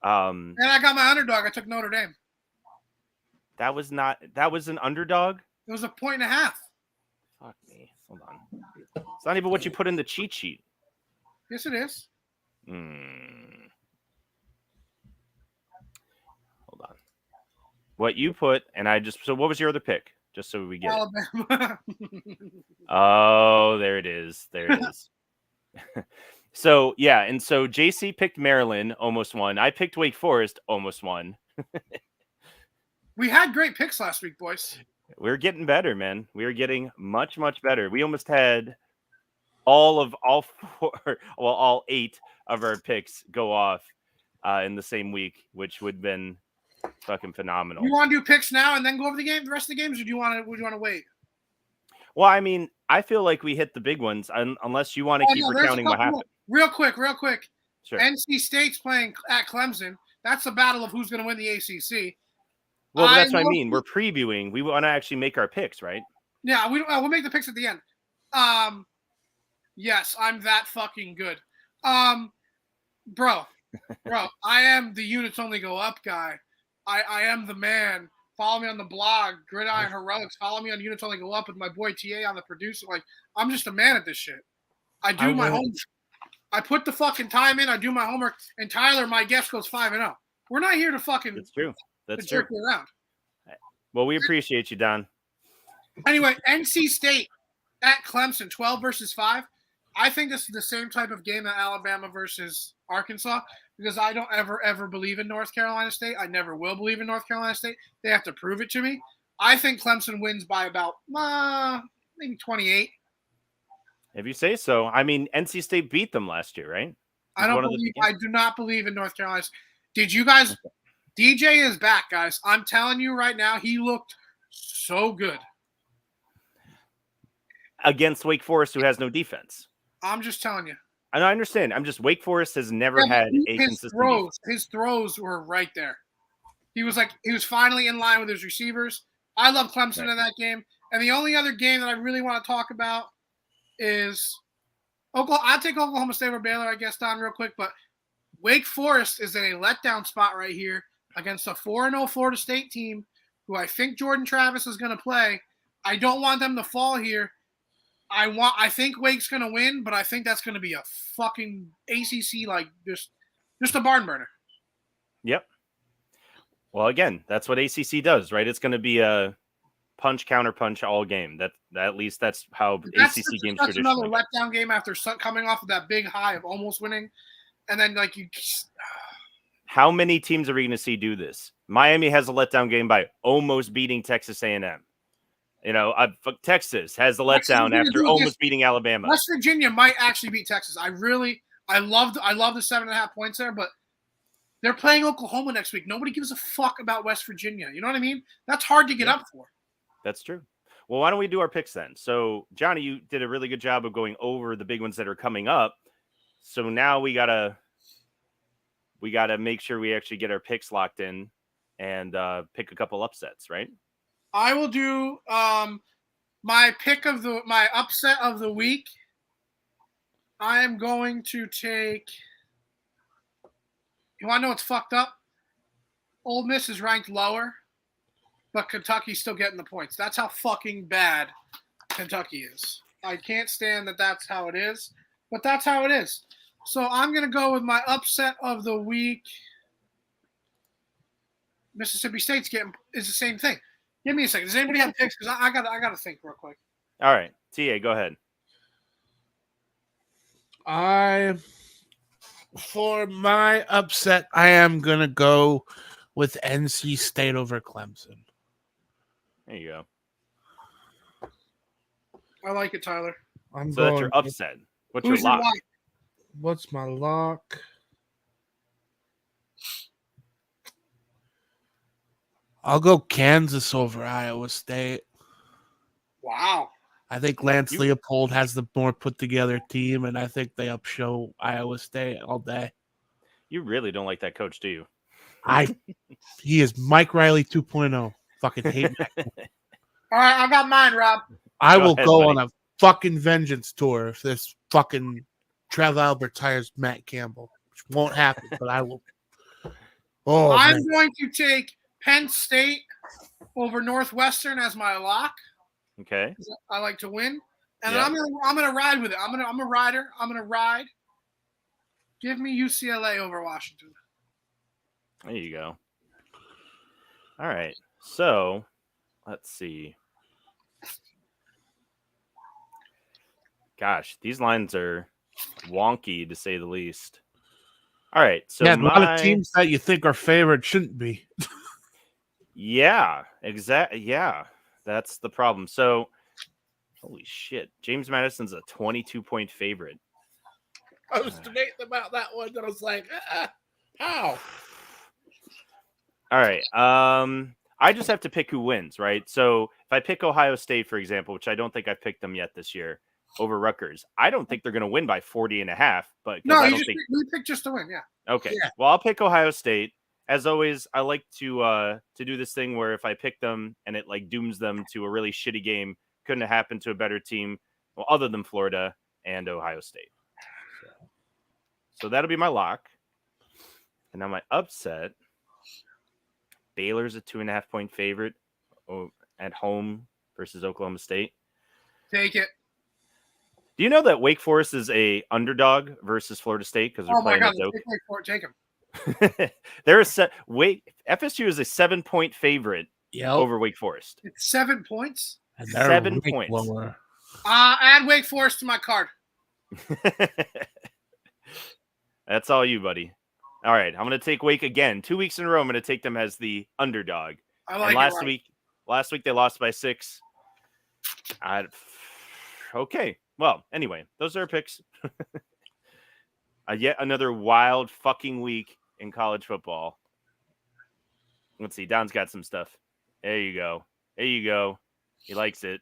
[SPEAKER 2] And I got my underdog. I took Notre Dame.
[SPEAKER 3] That was an underdog?
[SPEAKER 2] It was 1.5.
[SPEAKER 3] Fuck me. Hold on. It's not even what you put in the cheat sheet.
[SPEAKER 2] Yes, it is.
[SPEAKER 3] Hold on. What you put, so what was your other pick? Just so we get
[SPEAKER 2] Alabama.
[SPEAKER 3] Oh, there it is. So, yeah. And so JC picked Maryland, almost won. I picked Wake Forest, almost won.
[SPEAKER 2] We had great picks last week, boys.
[SPEAKER 3] We're getting better, man. We are getting much, much better. We almost had all 8 of our picks go off in the same week, which would have been fucking phenomenal.
[SPEAKER 2] You want to do picks now and then go over the rest of the games, or would you want to wait?
[SPEAKER 3] Well, I mean, I feel like we hit the big ones, unless you want to keep recounting what happened.
[SPEAKER 2] Real quick.
[SPEAKER 3] Sure.
[SPEAKER 2] NC State's playing at Clemson. That's the battle of who's going to win the ACC.
[SPEAKER 3] Well, that's what I mean. We're previewing. We want to actually make our picks, right?
[SPEAKER 2] Yeah, we'll make the picks at the end. Yes, I'm that fucking good. Bro, I am the units only go up guy. I am the man. Follow me on the blog, Gridiron Heroics. Follow me on Units Only Go Up with my boy TA on the producer. Like, I'm just a man at this shit. I do my homework. I put the fucking time in. I do my homework. And Tyler, my guest, goes 5-0. We're not here to fucking.
[SPEAKER 3] That's true. That's
[SPEAKER 2] true. Jerk me around.
[SPEAKER 3] Well, we appreciate you, Don.
[SPEAKER 2] Anyway, NC State at Clemson, 12 versus 5. I think this is the same type of game that Alabama versus Arkansas, because I don't ever believe in North Carolina State. I never will believe in North Carolina State. They have to prove it to me. I think Clemson wins by about maybe 28. If
[SPEAKER 3] you say so. I mean, NC State beat them last year, right?
[SPEAKER 2] I do not believe in North Carolina. Did you guys? Okay. DJ is back, guys. I'm telling you right now, he looked so good
[SPEAKER 3] against Wake Forest, who has no defense.
[SPEAKER 2] I'm just telling you.
[SPEAKER 3] I understand. Wake Forest has never had a consistent defense.
[SPEAKER 2] His throws were right there. He was finally in line with his receivers. I love Clemson in that game. And the only other game that I really want to talk about is Oklahoma. I'll take Oklahoma State or Baylor, I guess, Don, real quick. But Wake Forest is in a letdown spot right here against a 4-0 Florida State team who I think Jordan Travis is going to play. I don't want them to fall here. I think Wake's going to win, but I think that's going to be a fucking ACC, like, just a barn burner.
[SPEAKER 3] Yep. Well, again, that's what ACC does, right? It's going to be a punch, counter punch all game. That at least that's how ACC games
[SPEAKER 2] that's
[SPEAKER 3] traditionally.
[SPEAKER 2] Another letdown game after coming off of that big high of almost winning, and then like you.
[SPEAKER 3] How many teams are we going to see do this? Miami has a letdown game by almost beating Texas A&M. You know, Texas has a letdown after almost beating Alabama.
[SPEAKER 2] West Virginia might actually beat Texas. I love the 7.5 points there, but they're playing Oklahoma next week. Nobody gives a fuck about West Virginia. You know what I mean? That's hard to get up for.
[SPEAKER 3] That's true. Well, why don't we do our picks then? So, Johnny, you did a really good job of going over the big ones that are coming up. So now we gotta make sure we actually get our picks locked in and pick a couple upsets, right?
[SPEAKER 2] I will do my upset of the week. I am going to take. You want to know what's fucked up? Ole Miss is ranked lower, but Kentucky's still getting the points. That's how fucking bad Kentucky is. I can't stand that that's how it is, but that's how it is. So I'm going to go with my upset of the week. Mississippi State's is the same thing. Give me a second. Does anybody have picks? Because I got to think real quick.
[SPEAKER 3] All right. TA, go ahead.
[SPEAKER 4] For my upset, I am going to go with NC State over Clemson.
[SPEAKER 3] There you go.
[SPEAKER 2] I like it, Tyler.
[SPEAKER 3] So that's your upset. What's your lock?
[SPEAKER 4] What's my lock? I'll go Kansas over Iowa State.
[SPEAKER 2] Wow.
[SPEAKER 4] I think Lance Leopold has the more put together team, and I think they upshow Iowa State all day.
[SPEAKER 3] You really don't like that coach, do you?
[SPEAKER 4] He is Mike Riley 2.0. Fucking hate that.
[SPEAKER 2] All right, I got mine, Rob.
[SPEAKER 4] I will go on a fucking vengeance tour if this fucking Trev Albert hires Matt Campbell, which won't happen, but I will. Oh,
[SPEAKER 2] I'm going to take Penn State over Northwestern as my lock.
[SPEAKER 3] Okay.
[SPEAKER 2] I like to win, and I'm gonna ride with it. I'm a rider. I'm gonna ride. Give me UCLA over Washington.
[SPEAKER 3] There you go. All right. So let's see. Gosh, these lines are wonky to say the least. All right. So
[SPEAKER 4] a lot of teams that you think are favored shouldn't be.
[SPEAKER 3] Yeah, exactly. Yeah, that's the problem. So, holy shit. James Madison's a 22-point favorite.
[SPEAKER 4] I was debating about that one, and I was like, how?
[SPEAKER 3] All right. I just have to pick who wins, right? So if I pick Ohio State, for example, which I don't think I've picked them yet this year, over Rutgers, I don't think they're going to win by 40.5. But
[SPEAKER 2] no,
[SPEAKER 3] we
[SPEAKER 2] pick just to win. Yeah.
[SPEAKER 3] Okay.
[SPEAKER 2] Yeah.
[SPEAKER 3] Well, I'll pick Ohio State. As always, I like to do this thing where if I pick them and it like dooms them to a really shitty game, couldn't have happened to a better team, well, other than Florida and Ohio State. So that'll be my lock. And now my upset. Baylor's a 2.5-point favorite at home versus Oklahoma State.
[SPEAKER 2] Take it.
[SPEAKER 3] Do you know that Wake Forest is a underdog versus Florida State because they're playing at Oak?
[SPEAKER 2] Take them.
[SPEAKER 3] They're FSU is a 7-point favorite over Wake Forest.
[SPEAKER 2] It's 7 points.
[SPEAKER 3] 7 points.
[SPEAKER 4] Lower.
[SPEAKER 2] Add Wake Forest to my card.
[SPEAKER 3] That's all you, buddy. All right, I'm going to take Wake again. 2 weeks in a row, I'm going to take them as the underdog.
[SPEAKER 2] I like
[SPEAKER 3] and last week they lost by 6. Okay. Well, anyway, those are our picks. Yet another wild fucking week in college football. Let's see. Don's got some stuff. There you go. He likes it.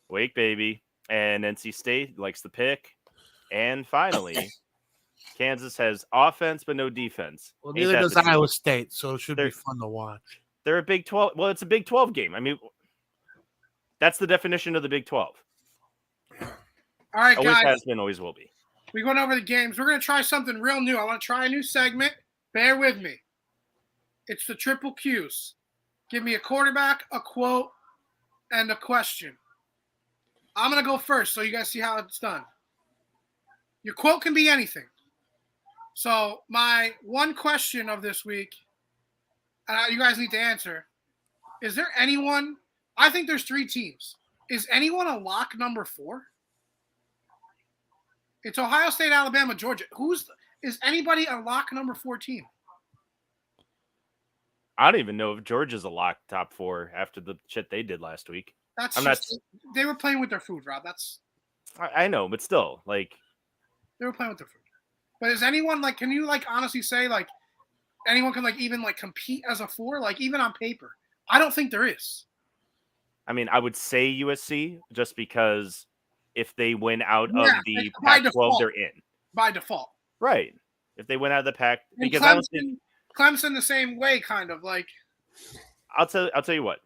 [SPEAKER 3] Wake, baby. And NC State likes the pick. And finally, Kansas has offense but no defense.
[SPEAKER 4] Well, neither does Iowa State, so it should be fun to watch.
[SPEAKER 3] They're a Big 12. Well, it's a Big 12 game. I mean, that's the definition of the Big 12.
[SPEAKER 2] All right,
[SPEAKER 3] always
[SPEAKER 2] guys.
[SPEAKER 3] Has been, always will be.
[SPEAKER 2] We went over the games. We're going to try something real new. I want to try a new segment. Bear with me. It's the triple Qs. Give me a quarterback, a quote, and a question. I'm going to go first so you guys see how it's done. Your quote can be anything. So my one question of this week, and you guys need to answer, is there anyone – I think there's 3 teams. Is anyone a lock number 4? It's Ohio State, Alabama, Georgia. Is anybody a lock number 4 team?
[SPEAKER 3] I don't even know if Georgia's a lock top 4 after the shit they did last week.
[SPEAKER 2] They were playing with their food, Rob.
[SPEAKER 3] I know, but still, like,
[SPEAKER 2] they were playing with their food. But is anyone like? Can you like honestly say like anyone can like even like compete as a 4? Like even on paper, I don't think there is.
[SPEAKER 3] I mean, I would say USC just because if they win out of the Pac-12, they're in
[SPEAKER 2] by default.
[SPEAKER 3] Right. If they win out of the Pac,
[SPEAKER 2] and
[SPEAKER 3] because I don't think
[SPEAKER 2] Clemson the same way, kind of like.
[SPEAKER 3] I'll tell you what.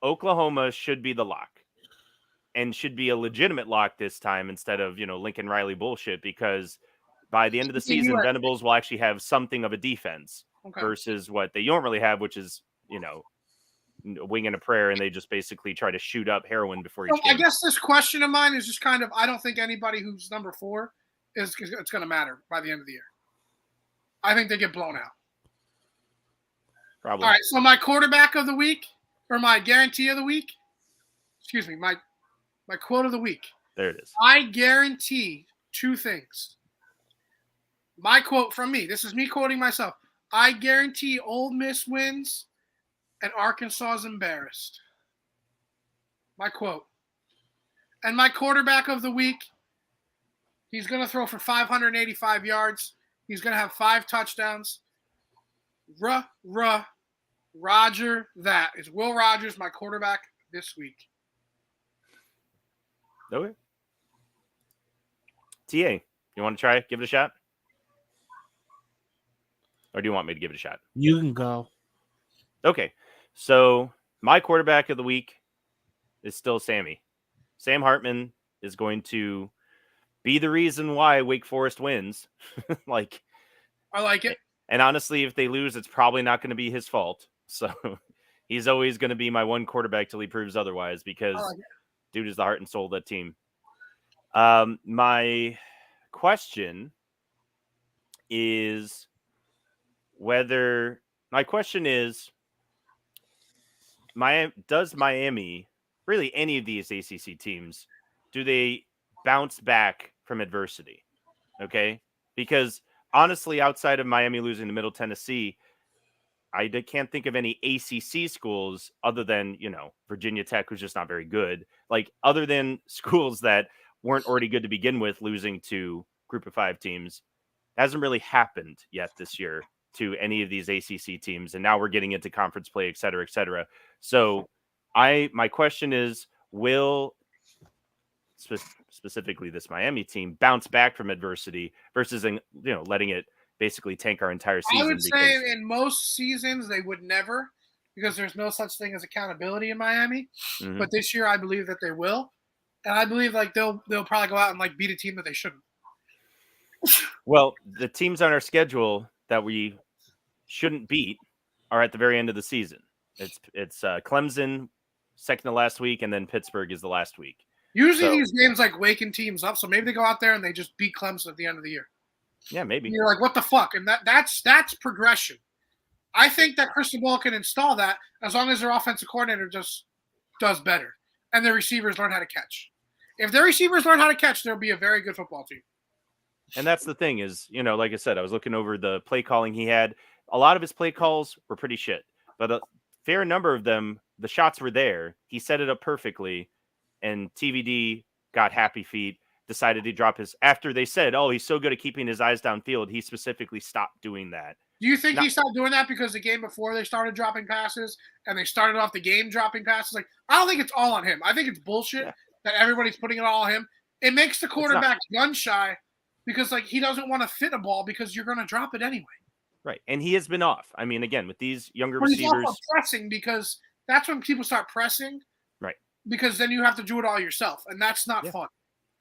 [SPEAKER 3] Oklahoma should be the lock, and should be a legitimate lock this time instead of Lincoln Riley bullshit. Because by the end of the season, Venables will actually have something of a defense versus what they don't really have, which is a wing and a prayer, and they just basically try to shoot up heroin before each game.
[SPEAKER 2] I guess this question of mine is just kind of I don't think anybody who's number 4 it's going to matter by the end of the year. I think they get blown out.
[SPEAKER 3] Probably.
[SPEAKER 2] All right, so my quarterback of the week, or my guarantee of the week, excuse me, my quote of the week.
[SPEAKER 3] There it is.
[SPEAKER 2] I guarantee 2 things. My quote from me, this is me quoting myself. I guarantee Ole Miss wins and Arkansas is embarrassed. My quote. And my quarterback of the week, he's going to throw for 585 yards. He's going to have 5 touchdowns. Roger that. It's Will Rogers, my quarterback this week.
[SPEAKER 3] Okay. TA, you want to try it? Give it a shot? Or do you want me to give it a shot?
[SPEAKER 4] You can go.
[SPEAKER 3] Okay. So my quarterback of the week is still Sammy. Sam Hartman is going to be the reason why Wake Forest wins.
[SPEAKER 2] I like it.
[SPEAKER 3] And honestly, if they lose, it's probably not going to be his fault. So he's always going to be my one quarterback till he proves otherwise, because dude is the heart and soul of that team. My question is does Miami, really any of these ACC teams, do they bounce back from adversity? Okay? Because honestly, outside of Miami losing to Middle Tennessee, I can't think of any ACC schools other than, Virginia Tech, who's just not very good. Like, other than schools that weren't already good to begin with, losing to Group of 5 teams, hasn't really happened yet this year to any of these ACC teams. And now we're getting into conference play, et cetera, et cetera. So my question is, will specifically this Miami team bounce back from adversity versus, letting it basically tank our entire season?
[SPEAKER 2] I would say in most seasons they would never, because there's no such thing as accountability in Miami. Mm-hmm. But this year I believe that they will. And I believe like they'll probably go out and like beat a team that they shouldn't.
[SPEAKER 3] Well, the teams on our schedule that we shouldn't beat are at the very end of the season. It's Clemson second to last week, and then Pittsburgh is the last week.
[SPEAKER 2] Usually these games like waking teams up, so maybe they go out there and they just beat Clemson at the end of the year.
[SPEAKER 3] Yeah, maybe.
[SPEAKER 2] And you're like, what the fuck? And that's progression. I think that Cristobal can install that as long as their offensive coordinator just does better and their receivers learn how to catch. If their receivers learn how to catch, there'll be a very good football team.
[SPEAKER 3] And that's the thing is, like I said, I was looking over the play calling he had. A lot of his play calls were pretty shit, but a fair number of them, the shots were there. He set it up perfectly, and TVD got happy feet, decided to drop his, after they said, oh, he's so good at keeping his eyes downfield, he specifically stopped doing that.
[SPEAKER 2] Do you think he stopped doing that because the game before they started dropping passes and they started off the game dropping passes? Like, I don't think it's all on him. I think it's bullshit that everybody's putting it all on him. It makes the quarterback gun shy because, like, he doesn't want to fit a ball because you're going to drop it anyway.
[SPEAKER 3] Right. And he has been off. I mean, again, with these younger receivers.
[SPEAKER 2] He's also pressing because that's when people start pressing.
[SPEAKER 3] Right.
[SPEAKER 2] Because then you have to do it all yourself. And that's not fun.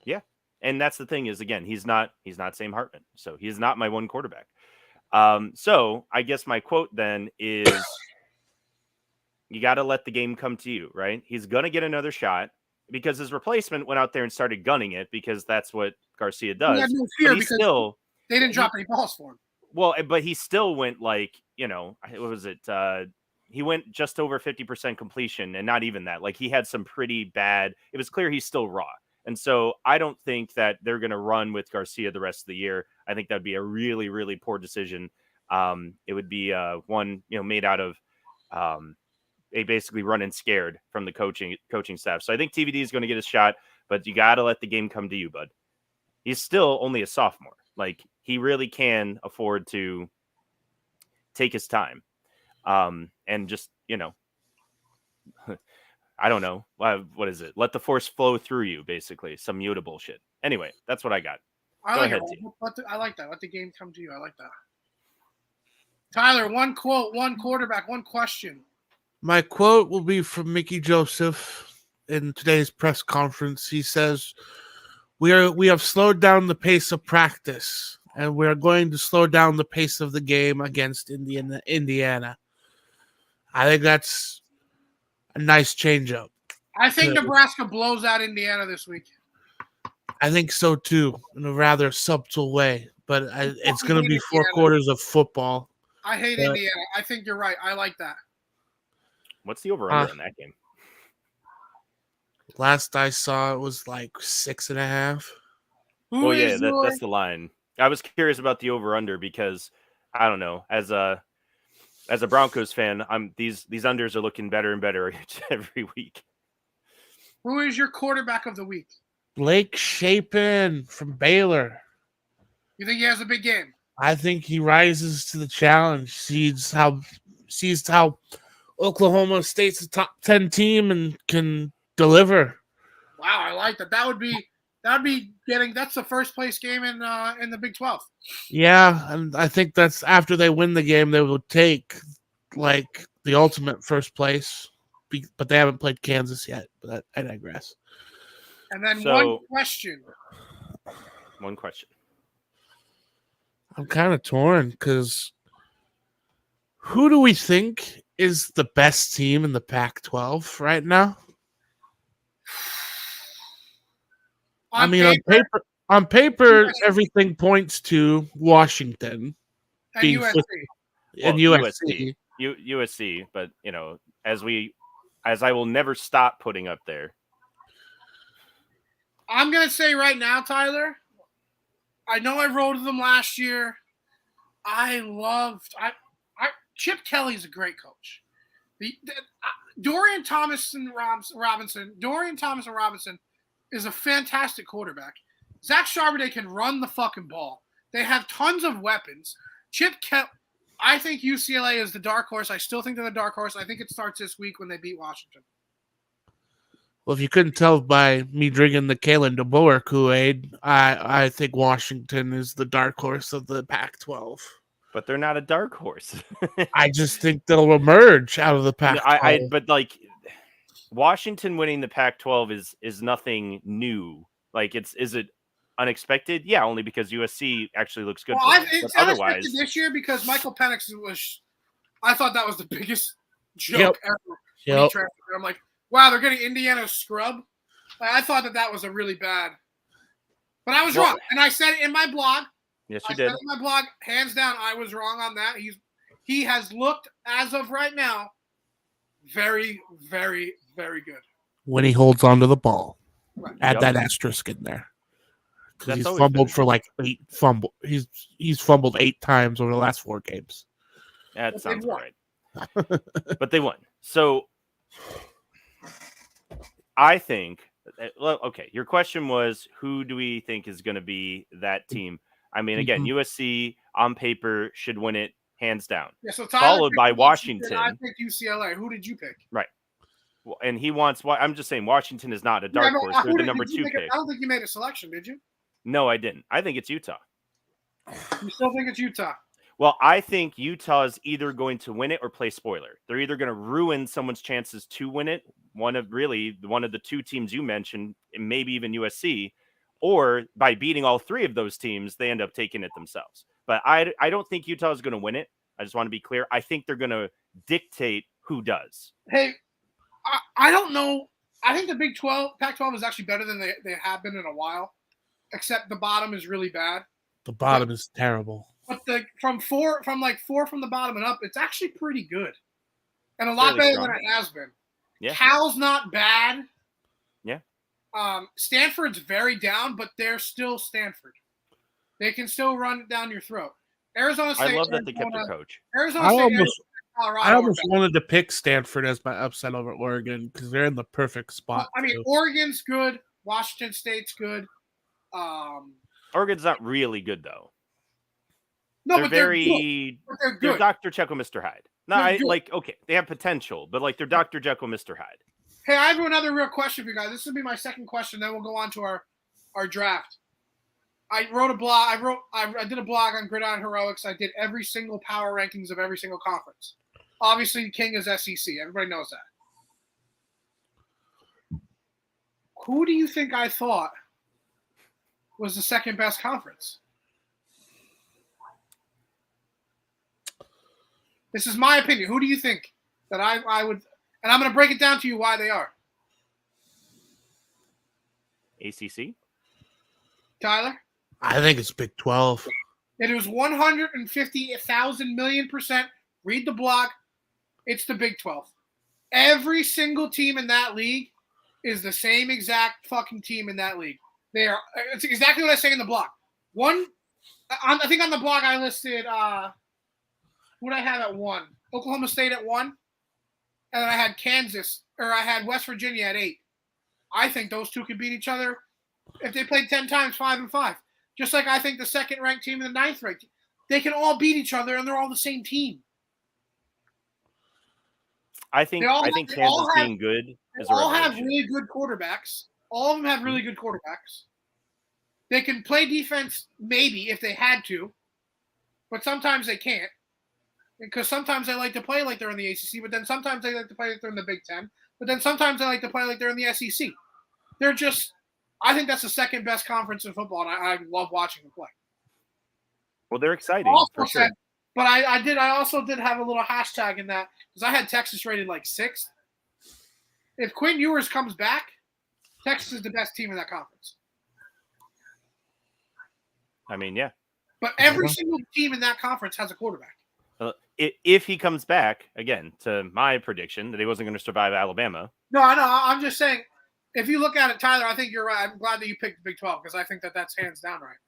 [SPEAKER 3] Yeah. And that's the thing is, again, he's not Sam Hartman. So he's not my one quarterback. So I guess my quote then is you got to let the game come to you, right? He's going to get another shot because his replacement went out there and started gunning it because that's what Garcia does.
[SPEAKER 2] He had no fear because
[SPEAKER 3] still,
[SPEAKER 2] they didn't drop any balls for him.
[SPEAKER 3] Well, but he still went like, what was it? He went just over 50% completion and not even that. Like he had some pretty bad, it was clear he's still raw. And so I don't think that they're going to run with Garcia the rest of the year. I think that'd be a really, really poor decision. It would be one, made out of they basically running scared from the coaching staff. So I think TVD is going to get a shot, but you got to let the game come to you, bud. He's still only a sophomore. Like he really can afford to take his time. And just, I don't know. What is it? Let the force flow through you, basically. Some Yoda bullshit. Anyway, that's what I got.
[SPEAKER 2] I like that. Let the game come to you. I like that. Tyler, one quote, one quarterback, one question.
[SPEAKER 4] My quote will be from Mickey Joseph in today's press conference. He says, we have slowed down the pace of practice, and we're going to slow down the pace of the game against Indiana. I think that's a nice change-up.
[SPEAKER 2] I think Nebraska blows out Indiana this week.
[SPEAKER 4] I think so, too, in a rather subtle way. But it's going to be 4 quarters of football.
[SPEAKER 2] I hate Indiana. I think you're right. I like that.
[SPEAKER 3] What's the over-under in that game?
[SPEAKER 4] Last I saw, it was like 6.5.
[SPEAKER 3] Oh, yeah, that's the line. I was curious about the over-under because, I don't know, as a Broncos fan, these unders are looking better and better every week.
[SPEAKER 2] Who is your quarterback of the week?
[SPEAKER 4] Blake Chapin from Baylor.
[SPEAKER 2] You think he has a big game?
[SPEAKER 4] I think he rises to the challenge. Sees how Oklahoma State's a top 10 team and can deliver.
[SPEAKER 2] Wow, I like that. That'd be that's the first place game in the Big 12.
[SPEAKER 4] Yeah, and I think that's after they win the game, they will take like the ultimate first place. But they haven't played Kansas yet. But I digress.
[SPEAKER 2] And then one question.
[SPEAKER 3] One question.
[SPEAKER 4] I'm kind of torn because who do we think is the best team in the Pac-12 right now? On paper, everything points to Washington
[SPEAKER 2] and USC.
[SPEAKER 4] And USC.
[SPEAKER 3] USC, but as I will never stop putting up there.
[SPEAKER 2] I'm gonna say right now, Tyler. I know I rode them last year. Chip Kelly's a great coach. Dorian Thomas and Robinson is a fantastic quarterback. Zach Charbonnet can run the fucking ball. They have tons of weapons. Chip Kelly, I think UCLA is the dark horse. I still think they're the dark horse. I think it starts this week when they beat Washington.
[SPEAKER 4] Well, if you couldn't tell by me drinking the Kalen DeBoer Kool-Aid, I think Washington is the dark horse of the Pac-12.
[SPEAKER 3] But they're not a dark horse.
[SPEAKER 4] I just think they'll emerge out of the Pac-12.
[SPEAKER 3] But like Washington winning the Pac-12 is nothing new. Like is it unexpected? Yeah, only because USC actually looks good.
[SPEAKER 2] Well, it's otherwise this year because Michael Penix I thought that was the biggest joke ever. When he transferred. I'm like, wow, they're getting Indiana's scrub. I thought that was a really bad. But I was wrong, and I said it in my blog.
[SPEAKER 3] Yes, you did.
[SPEAKER 2] Said in my blog, hands down, I was wrong on that. He has looked, as of right now, very, very, very good.
[SPEAKER 4] When he holds onto the ball.
[SPEAKER 2] Right.
[SPEAKER 4] Add that asterisk in there. Because he's fumbled for like 8 fumbles. He's fumbled 8 times over the last 4 games.
[SPEAKER 3] That sounds right. But they won. So I think, okay, your question was, who do we think is going to be that team? I mean, again, USC on paper should win it hands down.
[SPEAKER 2] Yeah, so
[SPEAKER 3] followed by Washington.
[SPEAKER 2] I picked UCLA. Who did you pick?
[SPEAKER 3] Right. Well, and he wants. I'm just saying, Washington is not a dark horse. They're the number 2 pick.
[SPEAKER 2] I don't think you made a selection, did you?
[SPEAKER 3] No, I didn't. I think it's Utah.
[SPEAKER 2] You still think it's Utah?
[SPEAKER 3] Well, I think Utah is either going to win it or play spoiler. They're either going to ruin someone's chances to win it, one of the 2 teams you mentioned, and maybe even USC, or by beating all three of those teams, they end up taking it themselves. But I don't think Utah is going to win it. I just want to be clear. I think they're going to dictate who does.
[SPEAKER 2] Hey, I don't know. I think the Big 12, Pac-12 is actually better than they have been in a while, except the bottom is really bad.
[SPEAKER 4] The bottom is terrible.
[SPEAKER 2] But from four from the bottom and up, it's actually pretty good, and a lot better than it has been.
[SPEAKER 3] Yeah.
[SPEAKER 2] Cal's not bad.
[SPEAKER 3] Yeah.
[SPEAKER 2] Stanford's very down, but they're still Stanford. They can still run it down your throat. Arizona State.
[SPEAKER 3] I love that they kept their coach.
[SPEAKER 2] Arizona State.
[SPEAKER 4] I almost wanted to pick Stanford as my upset over Oregon because they're in the perfect spot.
[SPEAKER 2] I mean, Oregon's good. Washington State's good.
[SPEAKER 3] Oregon's not really good though.
[SPEAKER 2] No,
[SPEAKER 3] they're very.
[SPEAKER 2] They're good.
[SPEAKER 3] They're Dr. Jekyll, Mr. Hyde. No, okay, they have potential, but like they're Dr. Jekyll, Mr. Hyde.
[SPEAKER 2] Hey, I have another real question for you guys. This will be my second question. Then we'll go on to our draft. I wrote a blog. I did a blog on Gridiron Heroics. I did every single power rankings of every single conference. Obviously, King is SEC. Everybody knows that. Who do you think I thought was the second best conference? This is my opinion. Who do you think that I would – and I'm going to break it down to you why they are.
[SPEAKER 3] ACC?
[SPEAKER 2] Tyler?
[SPEAKER 4] I think it's Big 12.
[SPEAKER 2] It is 150,000 million%. Read the blog. It's the Big 12. Every single team in that league is the same exact fucking team in that league. They are. It's exactly what I say in the blog. I think on the blog I listed who did I have at 1? Oklahoma State at 1, and then I had Kansas, or I had West Virginia at 8. I think those two could beat each other if they played 10 times, 5-5. Just like I think the second-ranked team and the 9th-ranked team, they can all beat each other, and they're all the same team.
[SPEAKER 3] I think Kansas being good is a revelation.
[SPEAKER 2] All have really good quarterbacks. All of them have really good quarterbacks. They can play defense maybe if they had to, but sometimes they can't. Because sometimes they like to play like they're in the ACC, but then sometimes they like to play like they're in the Big Ten. But then sometimes they like to play like they're in the SEC. They're just – I think that's the second best conference in football, and I love watching them play.
[SPEAKER 3] Well, they're exciting for sure.
[SPEAKER 2] But I also did have a little hashtag in that because I had Texas rated like 6th. If Quinn Ewers comes back, Texas is the best team in that conference.
[SPEAKER 3] I mean, yeah.
[SPEAKER 2] But every single team in that conference has a quarterback.
[SPEAKER 3] If he comes back, again, to my prediction that he wasn't going to survive Alabama.
[SPEAKER 2] No, I know. I'm just saying, if you look at it, Tyler, I think you're right. I'm glad that you picked the Big 12 because I think that's hands down right.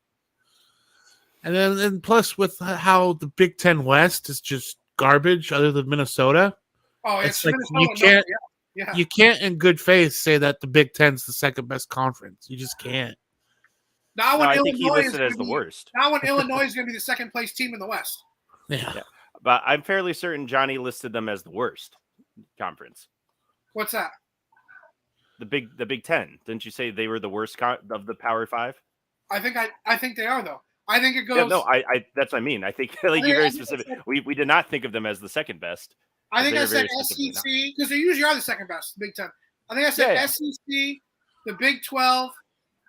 [SPEAKER 4] And plus with how the Big Ten West is just garbage other than Minnesota.
[SPEAKER 2] Oh, it's
[SPEAKER 4] like
[SPEAKER 2] Minnesota.
[SPEAKER 4] You can't in good faith say that the Big Ten's the second best conference. You just can't.
[SPEAKER 3] I think he listed it as the worst.
[SPEAKER 2] Now when Illinois is going to be the second place team in the West.
[SPEAKER 4] Yeah.
[SPEAKER 3] But I'm fairly certain Johnny listed them as the worst conference.
[SPEAKER 2] What's that?
[SPEAKER 3] The Big Ten. Didn't you say they were the worst of the Power 5?
[SPEAKER 2] I think they are though. I think it goes.
[SPEAKER 3] Yeah, no, I that's what I mean. I think like you're very specific. We did not think of them as the second best.
[SPEAKER 2] I think I said SEC because they usually are the second best, Big Ten. I think I said SEC, the Big 12,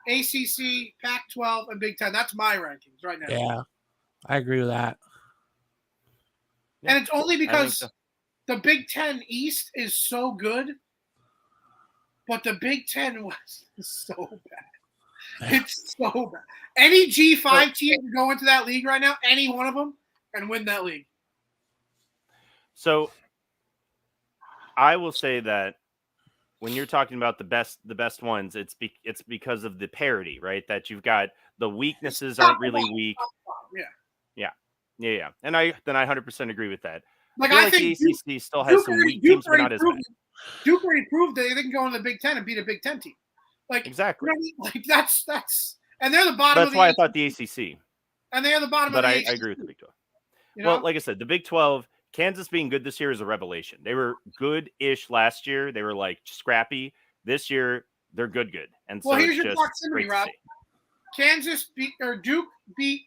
[SPEAKER 2] ACC, Pac-12, and Big Ten. That's my rankings right now.
[SPEAKER 4] Yeah, I agree with that.
[SPEAKER 2] And it's only because the Big Ten East is so good, but the Big Ten West is so bad. It's so bad. Any G5 team can go into that league right now, any one of them, and win that league.
[SPEAKER 3] So I will say that when you're talking about the best ones, it's because of the parity, right? That you've got the weaknesses aren't really weak. Yeah. And I 100% agree with that.
[SPEAKER 2] Like I
[SPEAKER 3] the
[SPEAKER 2] think
[SPEAKER 3] ACC still has some weak teams, but not as bad.
[SPEAKER 2] Duke already proved that they can go into the Big Ten and beat a Big Ten team. Like
[SPEAKER 3] exactly.
[SPEAKER 2] You know, like that's and they're the bottom.
[SPEAKER 3] That's why I thought the ACC.
[SPEAKER 2] And they are the bottom.
[SPEAKER 3] But
[SPEAKER 2] of the ACC.
[SPEAKER 3] I agree with the Big 12. Well, like I said, the Big 12, Kansas being good this year is a revelation. They were good-ish last year. They were like scrappy. This year, they're good. And so
[SPEAKER 2] here's your proximity, Rob. Duke beat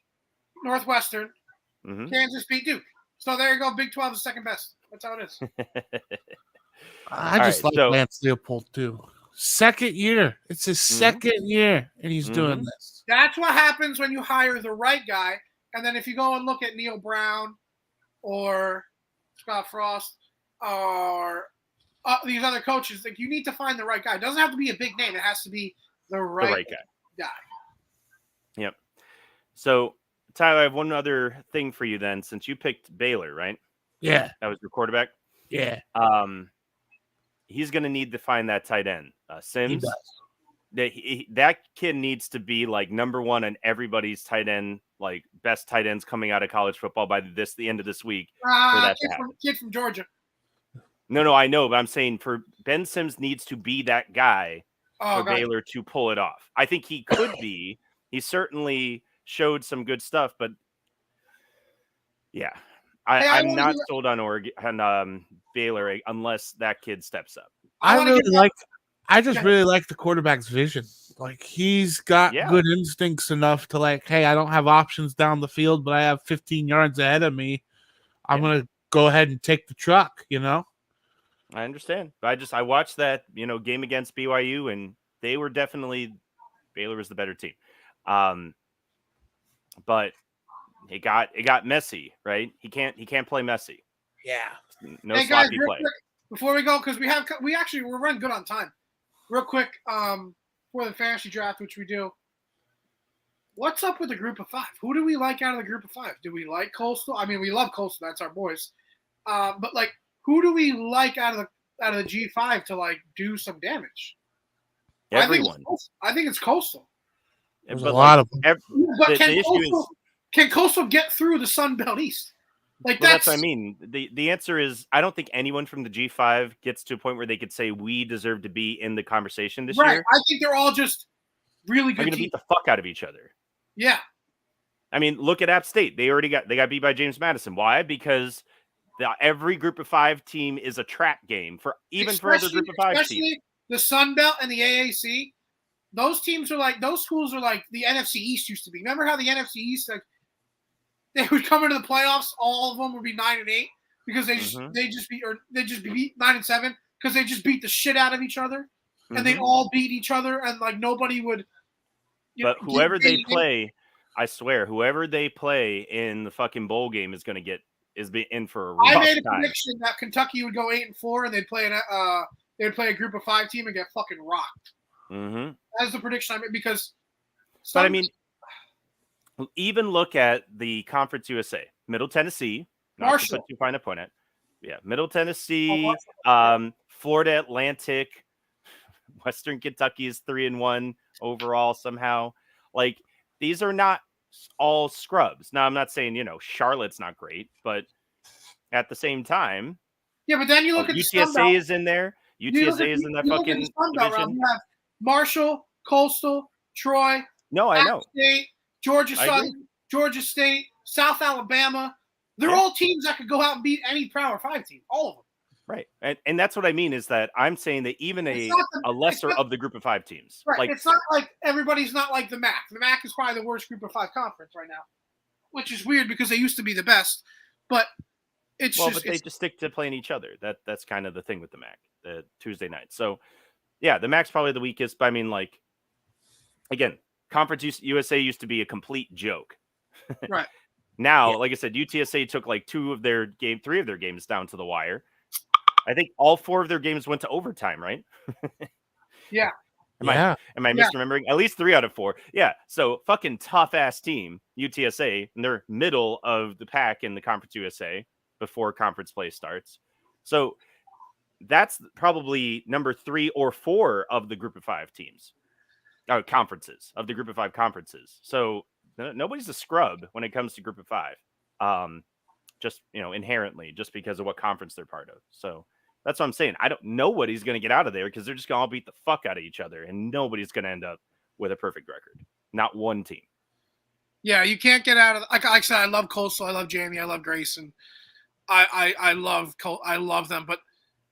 [SPEAKER 2] Northwestern. Mm-hmm. Kansas beat Duke. So there you go. Big 12 is second best. That's how it is.
[SPEAKER 4] I just like Lance Leopold too. second year. It's his second year, and he's doing this.
[SPEAKER 2] That's what happens when you hire the right guy. And then if you go and look at Neil Brown or Scott Frost or these other coaches, like you need to find the right guy. It doesn't have to be a big name. It has to be the right guy.
[SPEAKER 3] Yep. So, Tyler, I have one other thing for you then, since you picked Baylor, right?
[SPEAKER 4] Yeah.
[SPEAKER 3] That was your quarterback?
[SPEAKER 4] Yeah.
[SPEAKER 3] He's going to need to find that tight end. Sims.
[SPEAKER 4] He does.
[SPEAKER 3] That kid needs to be like number one on everybody's tight end, like best tight ends coming out of college football by the end of this week. For that
[SPEAKER 2] Kid from Georgia.
[SPEAKER 3] No, I know, but I'm saying for Ben Sims needs to be that guy for Baylor to pull it off. I think he could be. He certainly showed some good stuff, but yeah, I'm not sold on Oregon and Baylor unless that kid steps up.
[SPEAKER 4] I just really like the quarterback's vision. Like he's got good instincts enough to like, hey, I don't have options down the field, but I have 15 yards ahead of me. I'm gonna go ahead and take the truck.
[SPEAKER 3] I understand. But I watched that, game against BYU, and they were definitely Baylor was the better team. But it got messy, right? He can't play messy.
[SPEAKER 4] Yeah.
[SPEAKER 3] No sloppy play.
[SPEAKER 2] Quick, before we go, because we're running good on time. Real quick, for the fantasy draft, which we do. What's up with the group of five? Who do we like out of the group of five? Do we like Coastal? I mean, we love Coastal. That's our boys. But like, who do we like out of the G5 to like do some damage?
[SPEAKER 3] Everyone.
[SPEAKER 2] I think it's Coastal.
[SPEAKER 4] There's a lot of them.
[SPEAKER 2] But can Coastal get through the Sun Belt East?
[SPEAKER 3] That's what I mean. The answer is I don't think anyone from the G5 gets to a point where they could say we deserve to be in the conversation this year.
[SPEAKER 2] Right. I think they're all just really good.
[SPEAKER 3] They're going to beat the fuck out of each other.
[SPEAKER 2] Yeah.
[SPEAKER 3] I mean, look at App State. They got beat by James Madison. Why? Because every group of five team is a trap game for other group of five teams.
[SPEAKER 2] The Sun Belt and the AAC. Those schools are like the NFC East used to be. Remember how the NFC East, like, they would come into the playoffs, all of them would be 9-8 because they just beat 9-7 because they just beat the shit out of each other, and they'd all beat each other, and like nobody would.
[SPEAKER 3] But whoever they play, I swear, whoever they play in the fucking bowl game is going to is in for a rough time.
[SPEAKER 2] I made a prediction that Kentucky would go 8-4, and they'd play a group of five team and get fucking rocked.
[SPEAKER 3] Mm-hmm.
[SPEAKER 2] That's the prediction I made because.
[SPEAKER 3] But I mean, even look at the Conference USA, Middle Tennessee.
[SPEAKER 2] Marshall.
[SPEAKER 3] To put too fine a point at. Yeah, Middle Tennessee, Florida Atlantic, Western Kentucky is 3-1 overall somehow. Like, these are not all scrubs. Now, I'm not saying, Charlotte's not great, but at the same time.
[SPEAKER 2] Yeah, but then you look at
[SPEAKER 3] UTSA is in there. UTSA is in that fucking division.
[SPEAKER 2] You have Marshall, Coastal, Troy.
[SPEAKER 3] No, I know.
[SPEAKER 2] State, Georgia Southern, Georgia State, South Alabama. They're all teams that could go out and beat any Power 5 team. All of them.
[SPEAKER 3] Right. And that's what I mean is that I'm saying that even a lesser of the group of five teams.
[SPEAKER 2] Right.
[SPEAKER 3] Like,
[SPEAKER 2] it's not like everybody's not like the MAC. The MAC is probably the worst group of five conference right now, which is weird because they used to be the best. But but
[SPEAKER 3] they just stick to playing each other. That's kind of the thing with the MAC, the Tuesday night. So, yeah, the MAC's probably the weakest. But I mean, like, again, Conference USA used to be a complete joke.
[SPEAKER 2] Right.
[SPEAKER 3] Now, like I said, UTSA took like three of their games down to the wire. I think all four of their games went to overtime, right?
[SPEAKER 2] Yeah.
[SPEAKER 3] Am I misremembering? At least 3 out of 4. Yeah. So fucking tough ass team, UTSA, and they're middle of the pack in the Conference USA before conference play starts. So that's probably number 3 or 4 of the group of 5 teams. Conferences of the group of 5 conferences. So nobody's a scrub when it comes to group of 5. Just, inherently, just because of what conference they're part of. So that's what I'm saying. I don't know what he's going to get out of there because they're just going to all beat the fuck out of each other, and nobody's going to end up with a perfect record. Not one team. Yeah,
[SPEAKER 2] you can't get out of. Like I said, I love Coastal, I love Jamie, I love Grayson. I love them, but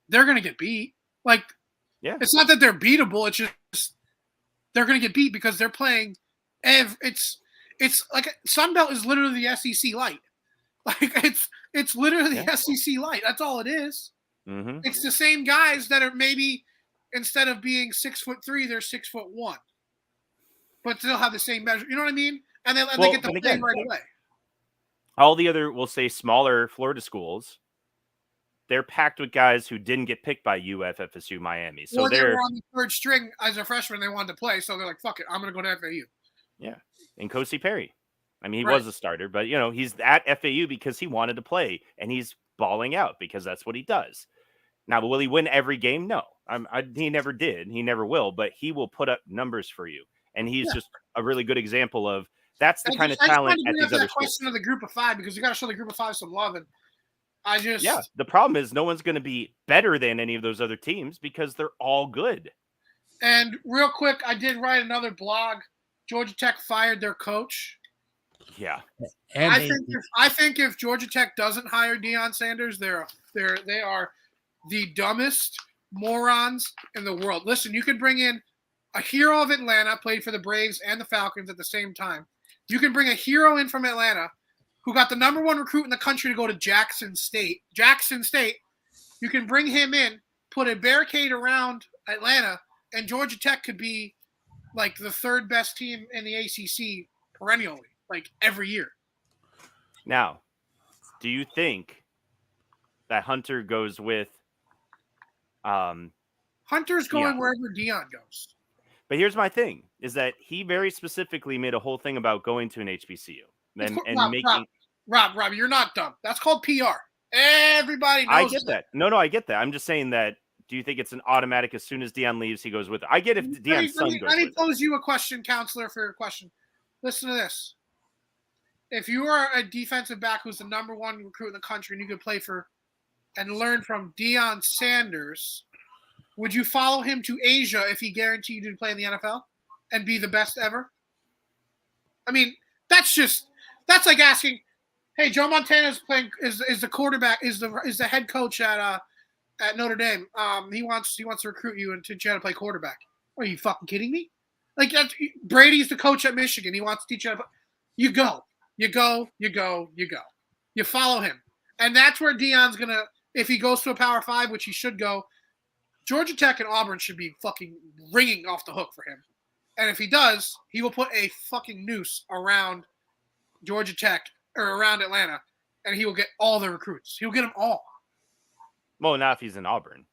[SPEAKER 2] they're going to get beat. Like, it's not that they're beatable. It's just they're going to get beat because they're playing. It's like Sunbelt is literally the SEC light. Like it's literally the SEC light. That's all it is.
[SPEAKER 3] Mm-hmm.
[SPEAKER 2] It's the same guys that are maybe instead of being 6'3", they're 6'1", but still have the same measure. You know what I mean? And they
[SPEAKER 3] Well,
[SPEAKER 2] get to
[SPEAKER 3] but
[SPEAKER 2] play
[SPEAKER 3] again,
[SPEAKER 2] right away.
[SPEAKER 3] all the other, we'll say, smaller Florida schools, they're packed with guys who didn't get picked by UF, FSU, Miami. So
[SPEAKER 2] Or they were
[SPEAKER 3] they're
[SPEAKER 2] on the third string as a freshman. They wanted to play, so they're like, "Fuck it, I'm going to go to FAU."
[SPEAKER 3] yeah, and Kosi Perry. I mean, he
[SPEAKER 2] Right.
[SPEAKER 3] was a starter, but he's at FAU because he wanted to play, and he's balling out because that's what he does. Now, will he win every game? No, he never did. He never will, but he will put up numbers for you, and he's just a really good example of that's the kind of talent at these other schools.
[SPEAKER 2] Question of the group of five because you got to show the group of five some love, and
[SPEAKER 3] the problem is no one's going to be better than any of those other teams because they're all good.
[SPEAKER 2] And real quick, I did write another blog. Georgia Tech fired their coach.
[SPEAKER 3] Yeah,
[SPEAKER 4] And
[SPEAKER 2] I think if Georgia Tech doesn't hire Deion Sanders, they are the dumbest morons in the world. Listen, you could bring in a hero of Atlanta, played for the Braves and the Falcons at the same time. You can bring a hero in from Atlanta who got the number 1 recruit in the country to go to Jackson State. You can bring him in, put a barricade around Atlanta, and Georgia Tech could be like the 3rd best team in the ACC perennially, like every year.
[SPEAKER 3] Now, do you think that Hunter goes with
[SPEAKER 2] Hunter's going wherever Deion goes?
[SPEAKER 3] But here's my thing, is that he very specifically made a whole thing about going to an HBCU.
[SPEAKER 2] Rob, you're not dumb. That's called PR. Everybody knows
[SPEAKER 3] I get that. No, I get that. I'm just saying that, do you think it's an automatic as soon as Deion leaves, he goes with it? I get if Deion's son goes with it.
[SPEAKER 2] Let me pose you a question, counselor, for your question. Listen to this. If you are a defensive back who's the number 1 recruit in the country and you could play for and learn from Deion Sanders, would you follow him to Asia if he guaranteed you to play in the NFL and be the best ever? I mean, that's like asking, hey, Joe Montana is the quarterback, is the head coach at Notre Dame. He wants to recruit you and teach you how to play quarterback. Are you fucking kidding me? Like, Brady's the coach at Michigan. He wants to teach you how to play. You go. You follow him. And that's where Deion's going to, if he goes to a Power 5, which he should go, Georgia Tech and Auburn should be fucking ringing off the hook for him. And if he does, he will put a fucking noose around Georgia Tech or around Atlanta, and he will get all the recruits. He'll get them all.
[SPEAKER 3] Well, not if he's in Auburn.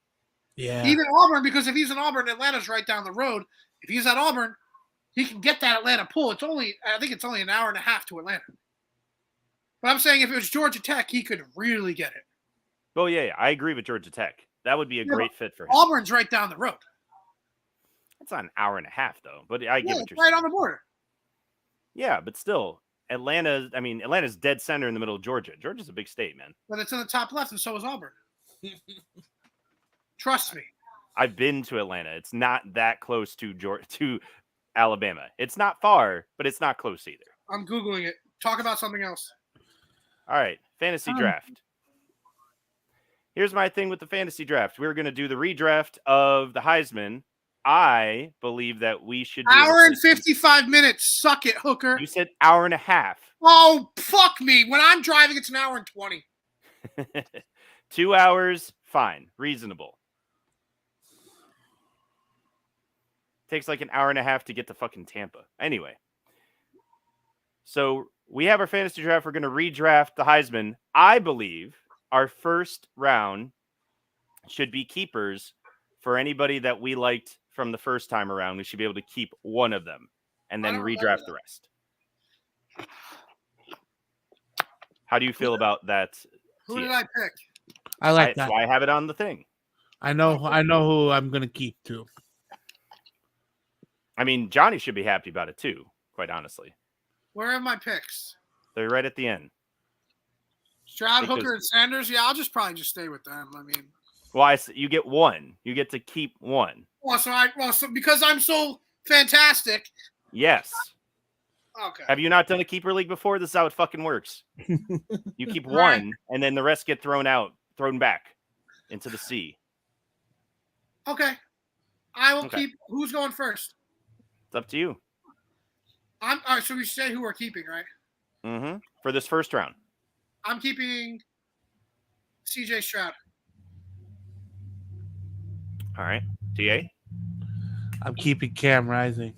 [SPEAKER 4] Yeah.
[SPEAKER 2] Even Auburn, because if he's in Auburn, Atlanta's right down the road. If he's at Auburn, he can get that Atlanta pool. I think it's only an hour and a half to Atlanta. But I'm saying if it was Georgia Tech, he could really get it.
[SPEAKER 3] Well, yeah, I agree with Georgia Tech. That would be a great fit for him.
[SPEAKER 2] Auburn's right down the road.
[SPEAKER 3] It's not an hour and a half, though. But I get what you're
[SPEAKER 2] right
[SPEAKER 3] saying.
[SPEAKER 2] on the border.
[SPEAKER 3] Yeah, but still, Atlanta's dead center in the middle of Georgia. Georgia's a big state, man.
[SPEAKER 2] But it's in the top left, and so is Auburn. Trust me.
[SPEAKER 3] I've been to Atlanta. It's not that close to Alabama. It's not far, but it's not close either.
[SPEAKER 2] I'm Googling it. Talk about something else.
[SPEAKER 3] All right, fantasy draft. Here's my thing with the fantasy draft. We're going to do the redraft of the Heisman. I believe that we should do
[SPEAKER 2] hour and 55 minutes. Suck it, hooker.
[SPEAKER 3] You said hour and a half.
[SPEAKER 2] Oh, fuck me. When I'm driving, it's an hour and 20.
[SPEAKER 3] 2 hours, fine. Reasonable. Takes like an hour and a half to get to fucking Tampa. Anyway. So we have our fantasy draft. We're going to redraft the Heisman. I believe our first round should be keepers for anybody that we liked from the first time around. We should be able to keep one of them and then redraft the rest. How do you feel about that?
[SPEAKER 2] Who did I pick?
[SPEAKER 4] I like that.
[SPEAKER 3] So I have it on the thing.
[SPEAKER 4] I know who I'm going to keep too.
[SPEAKER 3] I mean, Johnny should be happy about it too, quite honestly.
[SPEAKER 2] Where are my picks?
[SPEAKER 3] They're right at the end.
[SPEAKER 2] Stroud, Hooker, and Sanders? Yeah, I'll probably just stay with them. I mean,
[SPEAKER 3] well, you get one. You get to keep one.
[SPEAKER 2] So because I'm so fantastic.
[SPEAKER 3] Yes.
[SPEAKER 2] Okay.
[SPEAKER 3] Have you not done a keeper league before? This is how it fucking works. You keep one, and then the rest get thrown back into the sea.
[SPEAKER 2] Okay. I will keep. Who's going first?
[SPEAKER 3] It's up to you.
[SPEAKER 2] All right, so we say who we're keeping, right?
[SPEAKER 3] Mm-hmm. For this first round.
[SPEAKER 2] I'm keeping CJ Stroud.
[SPEAKER 3] All right. TA?
[SPEAKER 4] I'm keeping Cam Rising.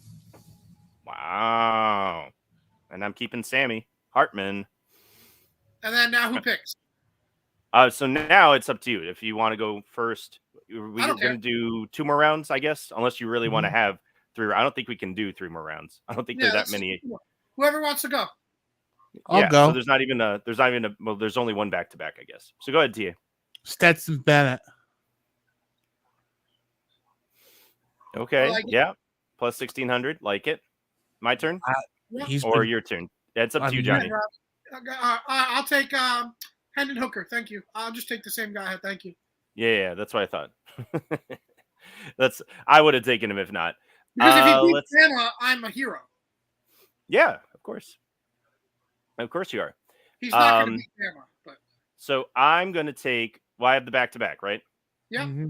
[SPEAKER 3] Wow. And I'm keeping Sammy Hartman.
[SPEAKER 2] And then now who picks?
[SPEAKER 3] So now it's up to you. If you want to go first, we're
[SPEAKER 2] I don't
[SPEAKER 3] going to do 2 more rounds, I guess, unless you really want to have 3. I don't think we can do 3 more rounds. I don't think there are that many.
[SPEAKER 2] Whoever wants to go.
[SPEAKER 4] I'll go.
[SPEAKER 3] So there's only one back-to-back, I guess. So go ahead, Tia.
[SPEAKER 4] Stetson Bennett.
[SPEAKER 3] Okay.
[SPEAKER 2] Like
[SPEAKER 3] yeah. Plus 1,600. Like it. My turn? Or your turn? Yeah, it's up to you, Johnny.
[SPEAKER 2] I'll take Hendon Hooker. Thank you. I'll just take the same guy. Thank you.
[SPEAKER 3] Yeah, that's what I thought. I would have taken him if not.
[SPEAKER 2] Because if he beats Bama, I'm a hero.
[SPEAKER 3] Yeah, of course. Of course you are.
[SPEAKER 2] He's not going to beat Bama. But...
[SPEAKER 3] So I'm going to take... Well, I have the back-to-back, right?
[SPEAKER 2] Yeah.
[SPEAKER 4] Mm-hmm.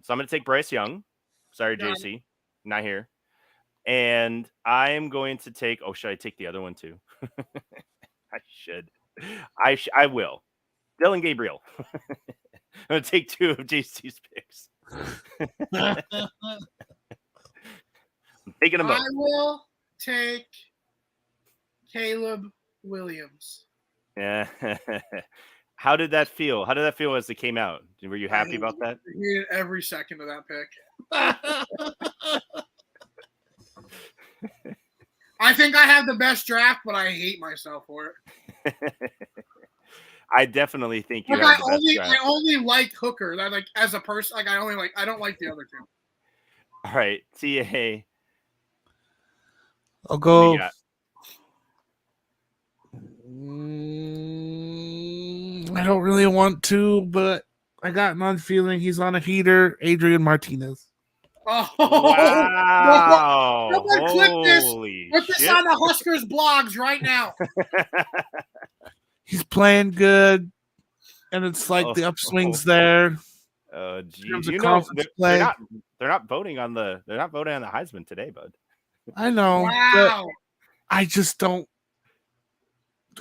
[SPEAKER 3] So I'm going to take Bryce Young. Sorry, JC. Not here. And I am going to take... Oh, should I take the other one too? I should. I will. Dylan Gabriel. I'm going to take 2 of JC's picks. I'm taking them both.
[SPEAKER 2] I will take Caleb Williams.
[SPEAKER 3] Yeah. How did that feel? How did that feel as it came out? Were you happy about that?
[SPEAKER 2] I hated every second of that pick. I think I have the best draft, but I hate myself for it.
[SPEAKER 3] I definitely think you
[SPEAKER 2] like
[SPEAKER 3] have the best draft.
[SPEAKER 2] I only like Hooker. That like as a person, like I don't like the other 2.
[SPEAKER 3] All right, TA.
[SPEAKER 4] I'll go. I don't really want to, but I got an feeling he's on a heater. Adrian Martinez.
[SPEAKER 2] Oh,
[SPEAKER 3] wow.
[SPEAKER 2] Someone click this. Put this on the Huskers blogs right now.
[SPEAKER 4] He's playing good, and it's like the upswing's there.
[SPEAKER 3] They're not voting on the Heisman today, bud.
[SPEAKER 4] I know.
[SPEAKER 2] Wow.
[SPEAKER 4] I just don't.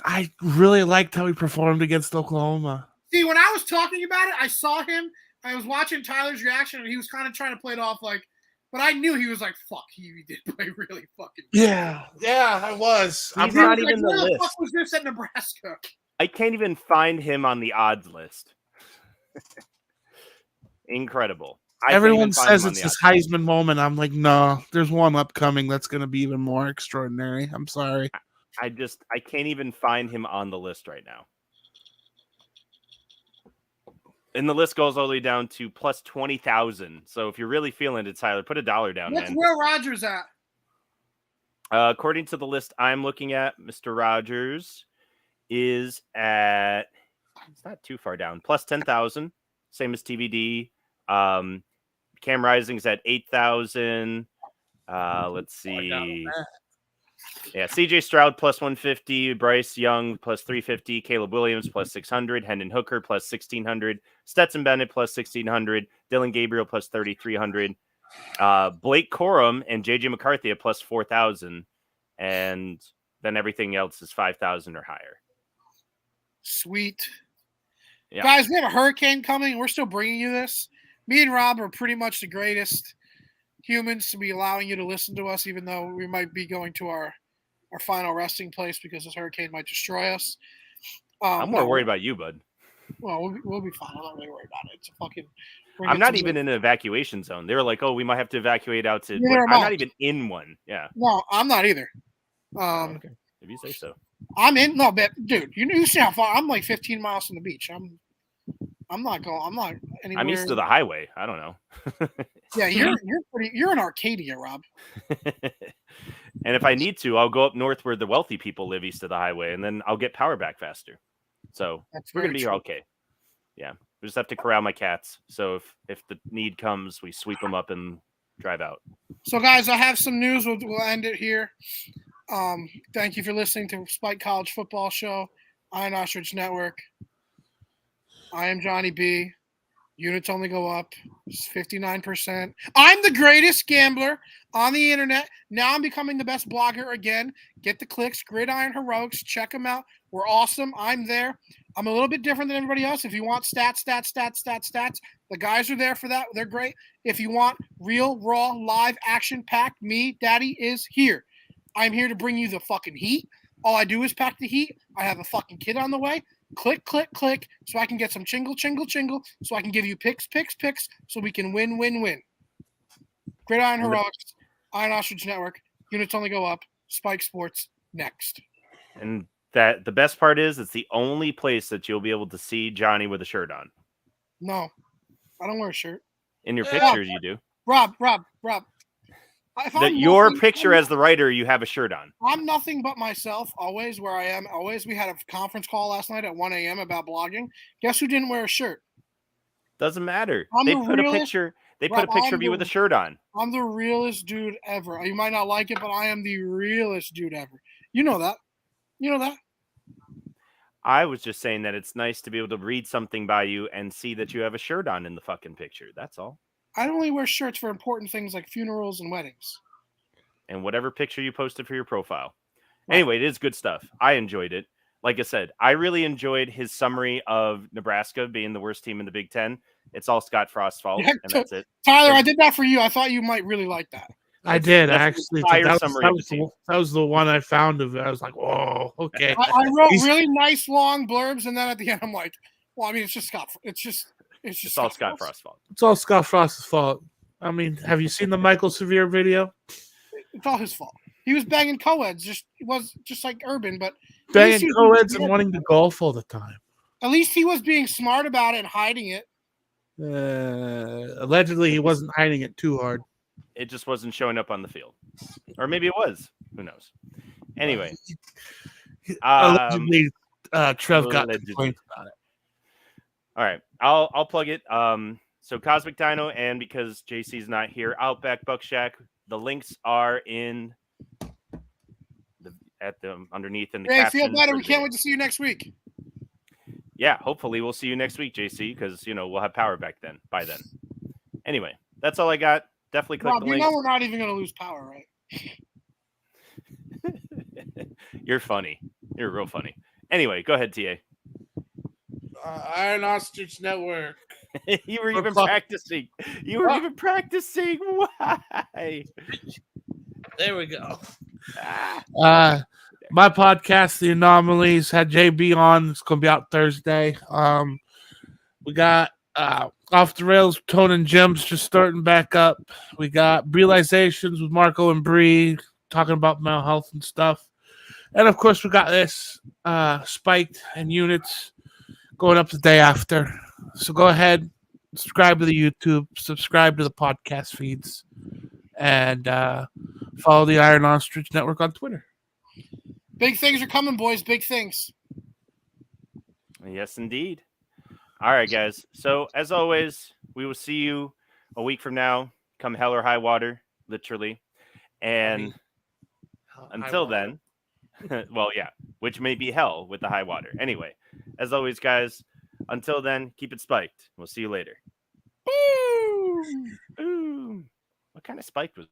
[SPEAKER 4] I really liked how he performed against Oklahoma.
[SPEAKER 2] See, when I was talking about it, I saw him. I was watching Tyler's reaction, and he was kind of trying to play it off like, but I knew he was like, "Fuck, he did play really fucking." Good.
[SPEAKER 4] Yeah, I was.
[SPEAKER 3] He's not even
[SPEAKER 2] like,
[SPEAKER 3] the
[SPEAKER 2] where
[SPEAKER 3] list.
[SPEAKER 2] the fuck was this at Nebraska?
[SPEAKER 3] I can't even find him on the odds list. Incredible.
[SPEAKER 4] Everyone says it's his Heisman moment. I'm like, no, there's one upcoming that's going to be even more extraordinary. I'm sorry.
[SPEAKER 3] I can't even find him on the list right now. And the list goes all the way down to plus 20,000. So if you're really feeling it, Tyler, put $1 down,
[SPEAKER 2] What's
[SPEAKER 3] man.
[SPEAKER 2] Will Rogers at?
[SPEAKER 3] According to the list I'm looking at, Mr. Rogers is at, it's not too far down, plus 10,000, same as TBD. Cam Rising's at 8,000. Let's see. Yeah, CJ Stroud plus 150, Bryce Young plus 350, Caleb Williams plus 600, Hendon Hooker plus 1,600, Stetson Bennett plus 1,600, Dylan Gabriel plus 3,300, Blake Corum and JJ McCarthy at plus 4,000, and then everything else is 5,000 or higher.
[SPEAKER 2] Sweet.
[SPEAKER 3] Yeah.
[SPEAKER 2] Guys, we have a hurricane coming, and we're still bringing you this. Me and Rob are pretty much the greatest humans to be allowing you to listen to us, even though we might be going to our final resting place because this hurricane might destroy us.
[SPEAKER 3] I'm more worried about you, bud.
[SPEAKER 2] Well, we'll be fine. I'm not really worried about it. It's a fucking.
[SPEAKER 3] I'm not even in an evacuation zone. They were like, "Oh, we might have to evacuate out to." I'm not even in one. Yeah.
[SPEAKER 2] No, I'm not either.
[SPEAKER 3] Okay. If you say so.
[SPEAKER 2] I'm in. No, but dude, you see how far? I'm like 15 miles from the beach. I'm not going. I'm not anywhere.
[SPEAKER 3] I'm east of the highway. I don't know.
[SPEAKER 2] Yeah, you're in Arcadia, Rob.
[SPEAKER 3] And if I need to, I'll go up north where the wealthy people live east of the highway, and then I'll get power back faster. So we're gonna be okay. Yeah, we just have to corral my cats. So if the need comes, we sweep them up and drive out.
[SPEAKER 2] So guys, I have some news. We'll end it here. Thank you for listening to Spike College Football Show, Iron Ostrich Network. I am Johnny B. Units only go up. It's 59%. I'm the greatest gambler on the internet. Now I'm becoming the best blogger again. Get the clicks. Gridiron Heroics. Check them out. We're awesome. I'm there. I'm a little bit different than everybody else. If you want stats, the guys are there for that. They're great. If you want real, raw, live, action-packed, me, Daddy, is here. I'm here to bring you the fucking heat. All I do is pack the heat. I have a fucking kid on the way. Click, click, click, so I can get some chingle, so I can give you picks, so we can win. Gridiron Heroics, Iron Ostrich Network, units only go up, Spike Sports, next.
[SPEAKER 3] And that the best part is it's the only place that you'll be able to see Johnny with a shirt on.
[SPEAKER 2] No, I don't wear a shirt.
[SPEAKER 3] In your pictures, you do.
[SPEAKER 2] Rob.
[SPEAKER 3] Your picture as the writer, you have a shirt on.
[SPEAKER 2] I'm nothing but myself, always, where I am, always. We had a conference call last night at 1 a.m. about blogging. Guess who didn't wear a shirt?
[SPEAKER 3] Doesn't matter.
[SPEAKER 2] I'm
[SPEAKER 3] They
[SPEAKER 2] the
[SPEAKER 3] put a
[SPEAKER 2] realest-
[SPEAKER 3] picture. They put a picture of you with a shirt on.
[SPEAKER 2] I'm the realest dude ever. You might not like it, but I am the realest dude ever. You know that.
[SPEAKER 3] I was just saying that it's nice to be able to read something by you and see that you have a shirt on in the fucking picture. That's all.
[SPEAKER 2] I only wear shirts for important things like funerals and weddings.
[SPEAKER 3] And whatever picture you posted for your profile.
[SPEAKER 2] Right.
[SPEAKER 3] Anyway, it is good stuff. I enjoyed it. Like I said, I really enjoyed his summary of Nebraska being the worst team in the Big Ten. It's all Scott Frost's fault,
[SPEAKER 2] Yeah,
[SPEAKER 3] and that's it.
[SPEAKER 2] Tyler, I did that for you. I thought you might really like that.
[SPEAKER 4] I did
[SPEAKER 3] That's
[SPEAKER 4] actually.
[SPEAKER 3] the entire
[SPEAKER 4] That
[SPEAKER 3] summary of the team.
[SPEAKER 4] was the one I found of it. I was like, "Whoa, okay."
[SPEAKER 2] I wrote really nice long blurbs, and then at the end, I'm like, "Well, I mean, it's just Scott. It's just
[SPEAKER 3] all Scott Frost's fault.
[SPEAKER 4] It's all Scott Frost's fault. I mean, have you seen the Michael Severe video?
[SPEAKER 2] It's all his fault. He was banging co-eds. It was just like Urban, but
[SPEAKER 4] Banging co-eds and wanting to golf all the time.
[SPEAKER 2] at least he was being smart about it and hiding it.
[SPEAKER 4] Allegedly, he wasn't hiding it too hard.
[SPEAKER 3] It just wasn't showing up on the field. Or maybe it was. Who knows? Anyway.
[SPEAKER 4] Allegedly, Trev got
[SPEAKER 3] allegedly.
[SPEAKER 4] complaints about it.
[SPEAKER 3] All right. I'll plug it. So Cosmic Dino, and because JC's not here, Outback Buck Shack. The links are in underneath in the
[SPEAKER 2] Hey,
[SPEAKER 3] caption
[SPEAKER 2] feel better.
[SPEAKER 3] for
[SPEAKER 2] We
[SPEAKER 3] the
[SPEAKER 2] can't
[SPEAKER 3] video.
[SPEAKER 2] wait to see you next week.
[SPEAKER 3] Yeah, hopefully we'll see you next week, JC, because we'll have power by then. Anyway, that's all I got. Definitely click
[SPEAKER 2] Rob,
[SPEAKER 3] the
[SPEAKER 2] you
[SPEAKER 3] link.
[SPEAKER 2] know we're not even going to lose power, right?
[SPEAKER 3] You're funny. You're real funny. Anyway, go ahead, TA.
[SPEAKER 4] Iron Ostrich Network.
[SPEAKER 3] You were even practicing. You were even practicing. Why?
[SPEAKER 4] There we go. My podcast, The Anomalies, had JB on. It's going to be out Thursday. We got Off the Rails, Tone and Gems just starting back up. We got Realizations with Marco and Bree talking about mental health and stuff. And of course, we got this Spiked and Units going up the day after. So go ahead, subscribe to the YouTube, subscribe to the podcast feeds, and follow the Iron Ostrich Network on Twitter.
[SPEAKER 2] Big things are coming, boys. Big things.
[SPEAKER 3] Yes, indeed. All right, guys. So, as always, we will see you a week from now, come hell or high water, literally. And until then, well, yeah, which may be hell with the high water. Anyway, as always, guys, until then, keep it spiked. We'll see you later. Ooh. What kind of spiked was